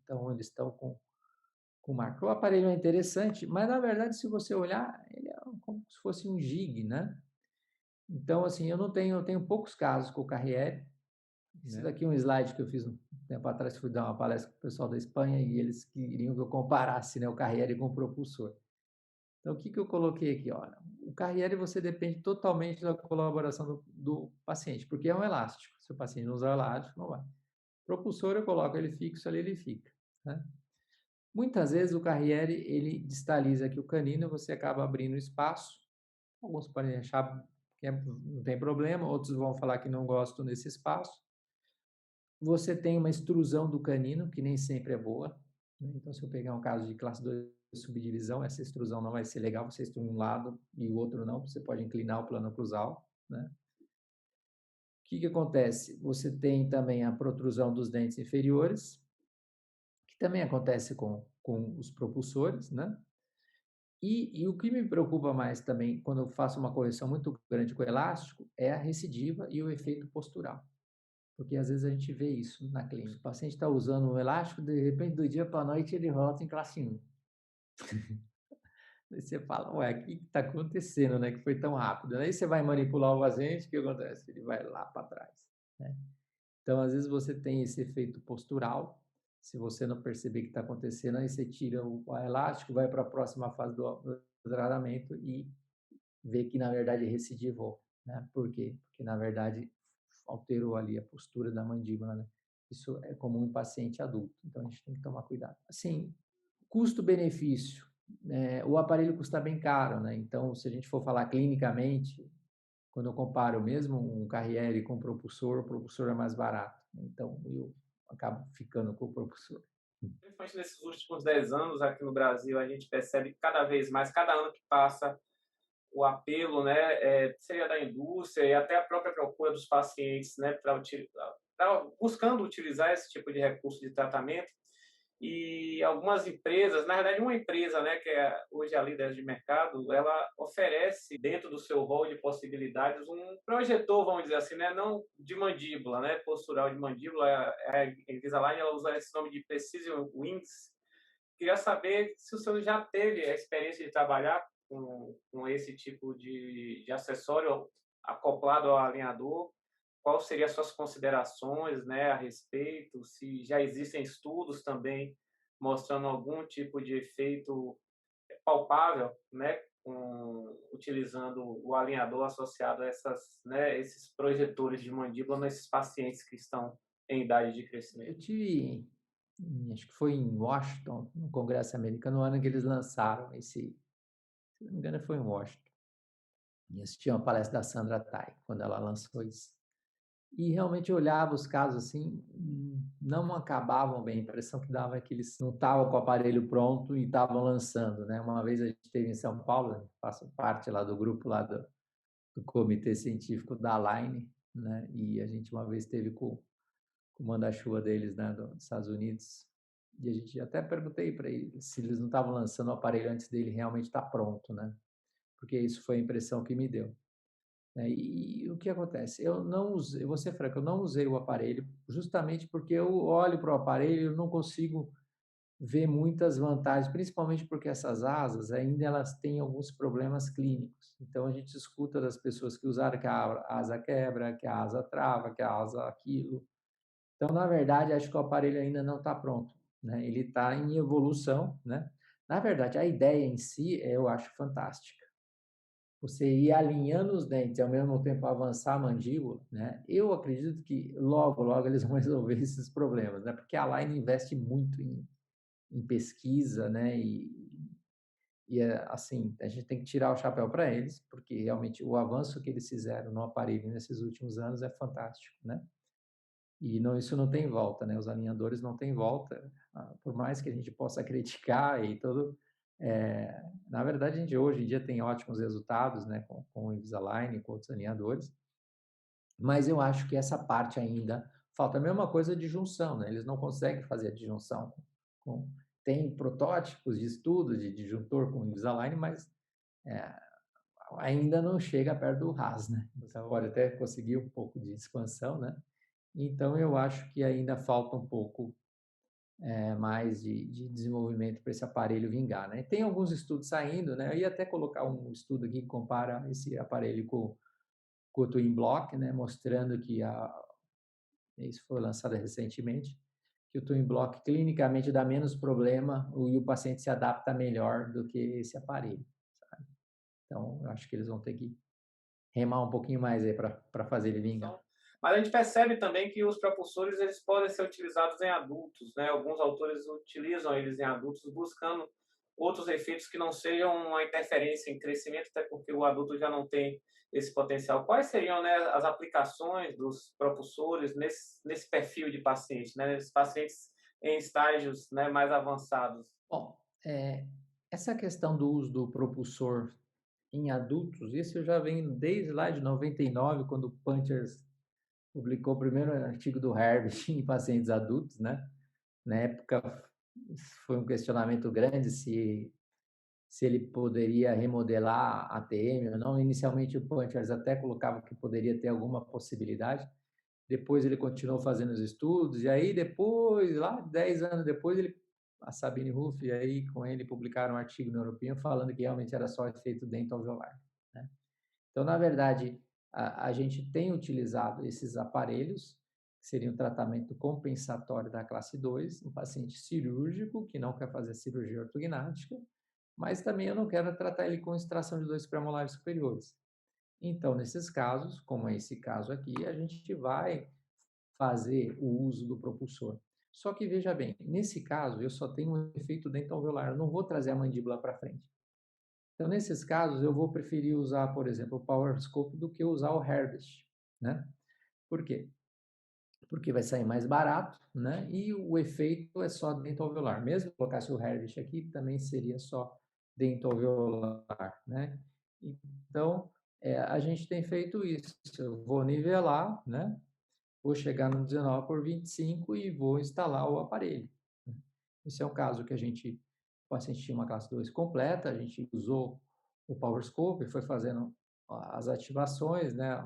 Então, eles estão com marca. O aparelho é interessante, mas na verdade, se você olhar, ele é como se fosse um gig, né? Então, assim, eu tenho poucos casos com o Carriere. Isso daqui é um slide que eu fiz um tempo atrás, fui dar uma palestra com o pessoal da Espanha e eles queriam que eu comparasse, né, o Carriere com o propulsor. Então, o que, que eu coloquei aqui? Olha, o Carriere você depende totalmente da colaboração do paciente, porque é um elástico. Se o paciente não usar o elástico, não vai. Propulsor, eu coloco ele fixo ali, ele fica. Né? Muitas vezes o Carriere, ele distaliza aqui o canino e você acaba abrindo espaço. Alguns podem achar que não tem problema, outros vão falar que não gostam desse espaço. Você tem uma extrusão do canino, que nem sempre é boa. né? Então, se eu pegar um caso de classe 2 subdivisão, essa extrusão não vai ser legal, você extrui um lado e o outro não, você pode inclinar o plano cruzal, né? O que que acontece? Você tem também a protrusão dos dentes inferiores, que também acontece com os propulsores, né? E o que me preocupa mais também, quando eu faço uma correção muito grande com o elástico, é a recidiva e o efeito postural. Porque às vezes a gente vê isso na clínica. O paciente está usando um elástico, de repente, do dia para a noite, ele volta em classe 1. Aí você fala, ué, o que está acontecendo, né? Que foi tão rápido. Aí você vai manipular o paciente, o que acontece? Ele vai lá para trás, né? Então, às vezes você tem esse efeito postural. Se você não perceber o que está acontecendo, aí você tira o elástico, vai para a próxima fase do tratamento e vê que, na verdade, recidivou, né? Por quê? Porque, na verdade, alterou ali a postura da mandíbula, né? Isso é comum em paciente adulto, então a gente tem que tomar cuidado. Assim, custo-benefício, né? O aparelho custa bem caro, né? Então, se a gente for falar clinicamente, quando eu comparo mesmo um Carriere com o propulsor é mais barato. Então, eu acabo ficando com o propulsor. Principalmente nesses últimos 10 anos aqui no Brasil, a gente percebe que cada vez mais, cada ano que passa, o apelo, né, seria da indústria e até a própria procura dos pacientes, né, buscando utilizar esse tipo de recurso de tratamento. E algumas empresas, na verdade uma empresa, né, que é hoje a líder de mercado, ela oferece dentro do seu rol de possibilidades um projetor, vamos dizer assim, né, não de mandíbula, né, postural de mandíbula. A Invisalign ela usa esse nome de Precision Wings. Queria saber se o senhor já teve a experiência de trabalhar com esse tipo de acessório acoplado ao alinhador. Qual seriam as suas considerações, né, a respeito? Se já existem estudos também mostrando algum tipo de efeito palpável, né, utilizando o alinhador associado a esses projetores de mandíbula nesses pacientes que estão em idade de crescimento. Eu tive, acho que foi em Washington, no Congresso Americano, no ano que eles lançaram esse, se não me engano, foi em Washington. E assisti uma palestra da Sandra Tai, quando ela lançou isso. E realmente eu olhava os casos assim, não acabavam bem. A impressão que dava é que eles não estavam com o aparelho pronto e estavam lançando, né? Uma vez a gente esteve em São Paulo, faço parte lá do grupo lá do comitê científico da Align, né? E a gente uma vez esteve com o manda-chuva deles, né, dos Estados Unidos. E a gente até perguntei para eles se eles não estavam lançando o aparelho antes dele realmente estar pronto, né? Porque isso foi a impressão que me deu. Né? E o que acontece? Eu não usei, vou ser franco, eu não usei o aparelho justamente porque eu olho para o aparelho e não consigo ver muitas vantagens, principalmente porque essas asas ainda elas têm alguns problemas clínicos. Então a gente escuta das pessoas que usaram que a asa quebra, que a asa trava, que a asa aquilo. Então, na verdade, acho que o aparelho ainda não está pronto, né? Ele está em evolução, né? Na verdade, a ideia em si eu acho fantástica. Você ir alinhando os dentes e ao mesmo tempo avançar a mandíbula, né? Eu acredito que logo, logo eles vão resolver esses problemas, né? Porque a Align investe muito em pesquisa, né? Assim, a gente tem que tirar o chapéu para eles, porque realmente o avanço que eles fizeram no aparelho nesses últimos anos é fantástico, né? E não, isso não tem volta, né? Os alinhadores não têm volta, por mais que a gente possa criticar e tudo. Na verdade, a gente hoje em dia tem ótimos resultados, né? Com o Invisalign, com outros alinhadores, mas eu acho que essa parte ainda falta a mesma coisa de junção, né? Eles não conseguem fazer a disjunção. Tem protótipos de estudo de disjuntor com Invisalign, mas é, ainda não chega perto do RAS, né? Você pode até conseguir um pouco de expansão, né? Então, eu acho que ainda falta um pouco mais de desenvolvimento para esse aparelho vingar, né? Tem alguns estudos saindo, né? Eu ia até colocar um estudo aqui que compara esse aparelho com o Twin Block, né? Mostrando que isso foi lançado recentemente, que o Twin Block clinicamente dá menos problema e o paciente se adapta melhor do que esse aparelho, sabe? Então, eu acho que eles vão ter que remar um pouquinho mais aí para fazer ele vingar. Mas a gente percebe também que os propulsores eles podem ser utilizados em adultos, né? Alguns autores utilizam eles em adultos buscando outros efeitos que não sejam uma interferência em crescimento, até porque o adulto já não tem esse potencial. Quais seriam, né, as aplicações dos propulsores nesse perfil de paciente, né? Esses pacientes em estágios, né, mais avançados? Bom, essa questão do uso do propulsor em adultos, isso eu já venho desde lá de 99, quando o Punchers publicou o primeiro artigo do Herbert em pacientes adultos, né? Na época foi um questionamento grande se ele poderia remodelar a ATM ou não. Inicialmente o Punchers até colocava que poderia ter alguma possibilidade. Depois ele continuou fazendo os estudos e aí depois, lá 10 anos depois, a Sabine Ruff e aí com ele publicaram um artigo no European falando que realmente era só efeito dentoalveolar, né? Então, na verdade, a gente tem utilizado esses aparelhos, que seria um tratamento compensatório da classe 2, um paciente cirúrgico que não quer fazer cirurgia ortognática, mas também eu não quero tratar ele com extração de dois premolares superiores. Então, nesses casos, como é esse caso aqui, a gente vai fazer o uso do propulsor. Só que veja bem, nesse caso eu só tenho um efeito dental-alveolar, eu não vou trazer a mandíbula para frente. Então, nesses casos, eu vou preferir usar, por exemplo, o Power Scope do que usar o Harvest, né? Por quê? Porque vai sair mais barato, né? E o efeito é só dental-alveolar. Mesmo que colocasse o Harvest aqui, também seria só dental-alveolar, né? Então, a gente tem feito isso. Eu vou nivelar, né? Vou chegar no 19 por 25 e vou instalar o aparelho. Esse é um caso que o paciente tinha uma classe 2 completa, a gente usou o PowerScope, foi fazendo as ativações, né,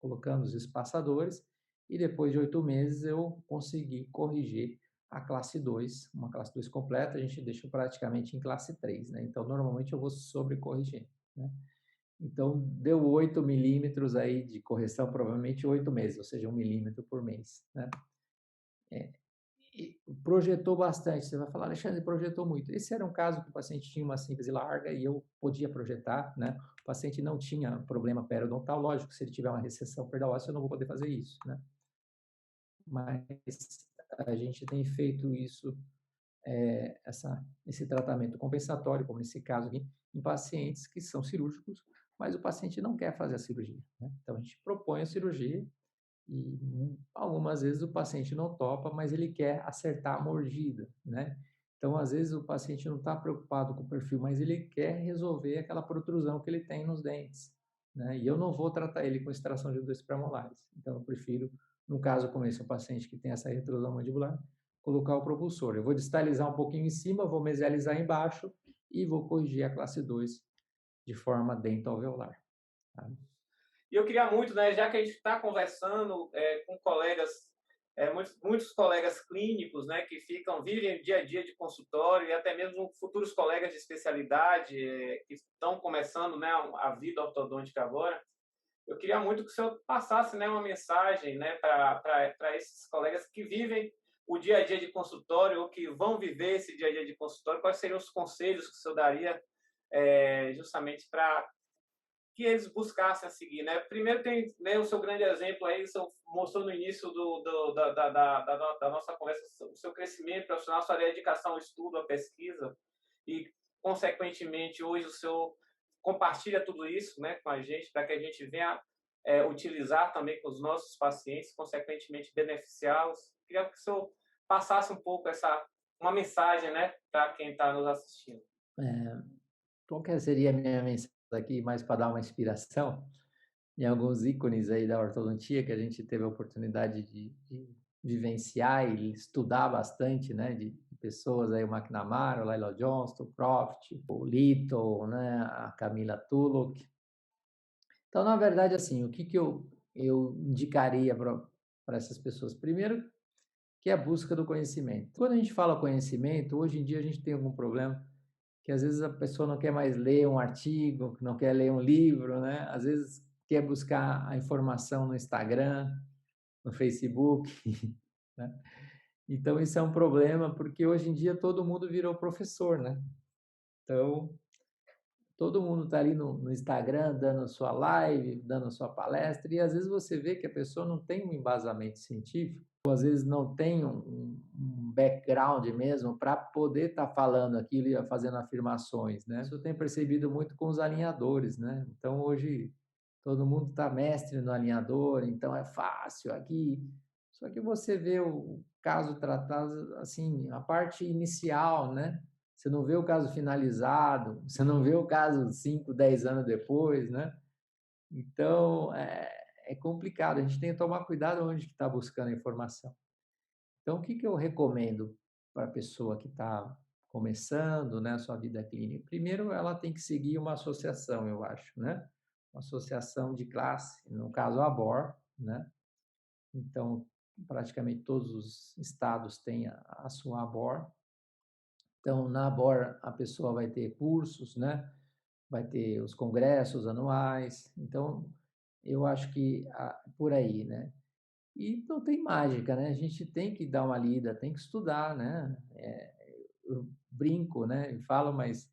colocando os espaçadores, e depois de 8 meses eu consegui corrigir a classe 2, uma classe 2 completa, a gente deixa praticamente em classe 3, né? Então, normalmente eu vou sobrecorrigir, né? Então, deu 8 milímetros aí de correção, provavelmente 8 meses, ou seja, 1 milímetro por mês, né? E projetou bastante. Você vai falar, Alexandre, projetou muito. Esse era um caso que o paciente tinha uma síntese larga e eu podia projetar, né? O paciente não tinha problema periodontal, lógico, se ele tiver uma recessão perda óssea, eu não vou poder fazer isso, né? Mas a gente tem feito isso, esse tratamento compensatório, como nesse caso aqui, em pacientes que são cirúrgicos, mas o paciente não quer fazer a cirurgia, né? Então a gente propõe a cirurgia e algumas vezes o paciente não topa, mas ele quer acertar a mordida, né? Então, às vezes o paciente não está preocupado com o perfil, mas ele quer resolver aquela protrusão que ele tem nos dentes, né? E eu não vou tratar ele com extração de dois premolares. Então, eu prefiro, no caso como esse, um paciente que tem essa retrusão mandibular, colocar o propulsor. Eu vou distalizar um pouquinho em cima, vou mesializar embaixo e vou corrigir a classe 2 de forma dental-alveolar. Tá? E eu queria muito, né, já que a gente está conversando com colegas, muitos colegas clínicos, né, que vivem o dia a dia de consultório e até mesmo futuros colegas de especialidade que estão começando, né, a vida ortodôntica agora, eu queria muito que o senhor passasse, né, uma mensagem, né, para esses colegas que vivem o dia a dia de consultório ou que vão viver esse dia a dia de consultório, quais seriam os conselhos que o senhor daria justamente para que eles buscassem a seguir, né? Primeiro tem, né, o seu grande exemplo aí, o senhor mostrou no início da nossa conversa o seu crescimento profissional, sua dedicação ao estudo, à pesquisa e, consequentemente, hoje o senhor compartilha tudo isso, né, com a gente para que a gente venha utilizar também com os nossos pacientes, consequentemente beneficiá-los. Queria que o senhor passasse um pouco uma mensagem, né, para quem está nos assistindo. É, qual que seria a minha mensagem aqui, mais para dar uma inspiração em alguns ícones aí da ortodontia que a gente teve a oportunidade de vivenciar e estudar bastante, né, de pessoas aí, o McNamara, o Lyle Johnston, o Croft, o Little, né, a Camila Tulloch. Então, na verdade, assim, o que que eu indicaria para essas pessoas? Primeiro, que é a busca do conhecimento. Quando a gente fala conhecimento, hoje em dia a gente tem algum problema que às vezes a pessoa não quer mais ler um artigo, não quer ler um livro, né? Às vezes quer buscar a informação no Instagram, no Facebook, né? Então isso é um problema porque hoje em dia todo mundo virou professor, né? Então todo mundo está ali no Instagram dando sua live, dando sua palestra e às vezes você vê que a pessoa não tem um embasamento científico, ou às vezes não tem um background mesmo para poder estar falando aquilo e fazendo afirmações, né? Isso eu tenho percebido muito com os alinhadores, né? Então hoje todo mundo está mestre no alinhador, então é fácil aqui. Só que você vê o caso tratado, assim, a parte inicial, né? Você não vê o caso finalizado, você não vê o caso 5, 10 anos depois, né? Então, é complicado, a gente tem que tomar cuidado onde que está buscando a informação. Então, o que que eu recomendo para a pessoa que está começando, né, a sua vida clínica? Primeiro, ela tem que seguir uma associação, eu acho, né? Uma associação de classe, no caso a ABOR, né? Então, praticamente todos os estados têm a sua ABOR. Então, na ABOR, a pessoa vai ter cursos, né? Vai ter os congressos anuais. Então, eu acho que por aí, né? E não tem mágica, né? A gente tem que dar uma lida, tem que estudar, né? Eu brinco, né? E falo, mas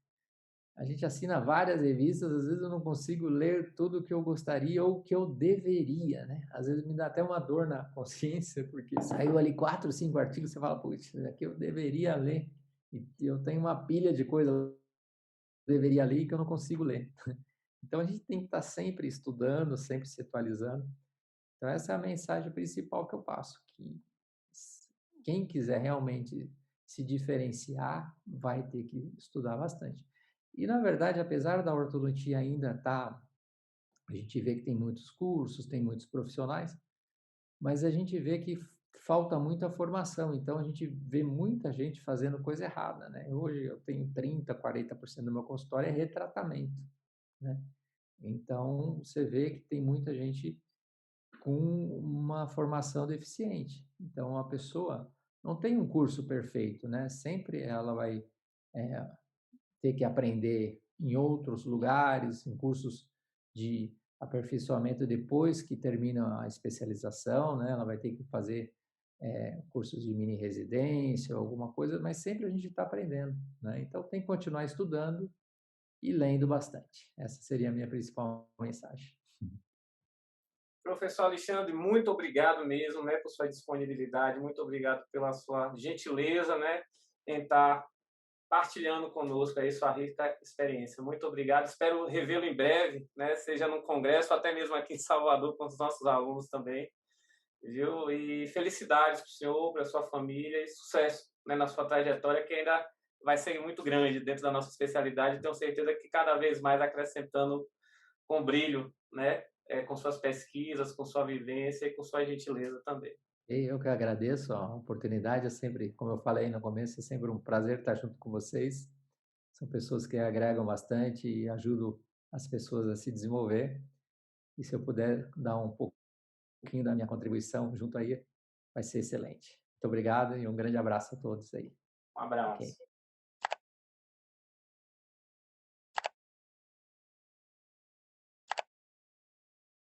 a gente assina várias revistas, às vezes eu não consigo ler tudo o que eu gostaria ou o que eu deveria, né? Às vezes me dá até uma dor na consciência, porque saiu ali 4, 5 artigos, você fala, putz, isso aqui eu deveria ler. E eu tenho uma pilha de coisas que eu deveria ler que eu não consigo ler. Então a gente tem que estar sempre estudando, sempre se atualizando. Então essa é a mensagem principal que eu passo, que quem quiser realmente se diferenciar vai ter que estudar bastante. E na verdade, apesar da ortodontia ainda estar, a gente vê que tem muitos cursos, tem muitos profissionais, mas a gente vê que falta muita formação, então a gente vê muita gente fazendo coisa errada, né? Hoje eu tenho 30, 40% do meu consultório é retratamento, né? Então você vê que tem muita gente com uma formação deficiente. Então, a pessoa não tem um curso perfeito, né? Sempre ela vai é, ter que aprender em outros lugares, em cursos de aperfeiçoamento depois que termina a especialização, né? Ela vai ter que fazer cursos de mini residência, alguma coisa, mas sempre a gente está aprendendo, né? Então, tem que continuar estudando e lendo bastante. Essa seria a minha principal mensagem. Professor Alexandre, muito obrigado mesmo, né, por sua disponibilidade, muito obrigado pela sua gentileza, né, em estar partilhando conosco aí sua rica experiência. Muito obrigado. Espero revê-lo em breve, né, seja num congresso, até mesmo aqui em Salvador com os nossos alunos também, viu? E felicidades para o senhor, para a sua família e sucesso, né, na sua trajetória que ainda vai ser muito grande dentro da nossa especialidade. Tenho certeza que cada vez mais acrescentando com brilho, né? Com suas pesquisas, com sua vivência e com sua gentileza também. E eu que agradeço a oportunidade, é sempre, como eu falei no começo, é sempre um prazer estar junto com vocês. São pessoas que agregam bastante e ajudam as pessoas a se desenvolver. E se eu puder dar um pouquinho da minha contribuição junto aí, vai ser excelente. Muito obrigado e um grande abraço a todos aí. Um Ok? abraço.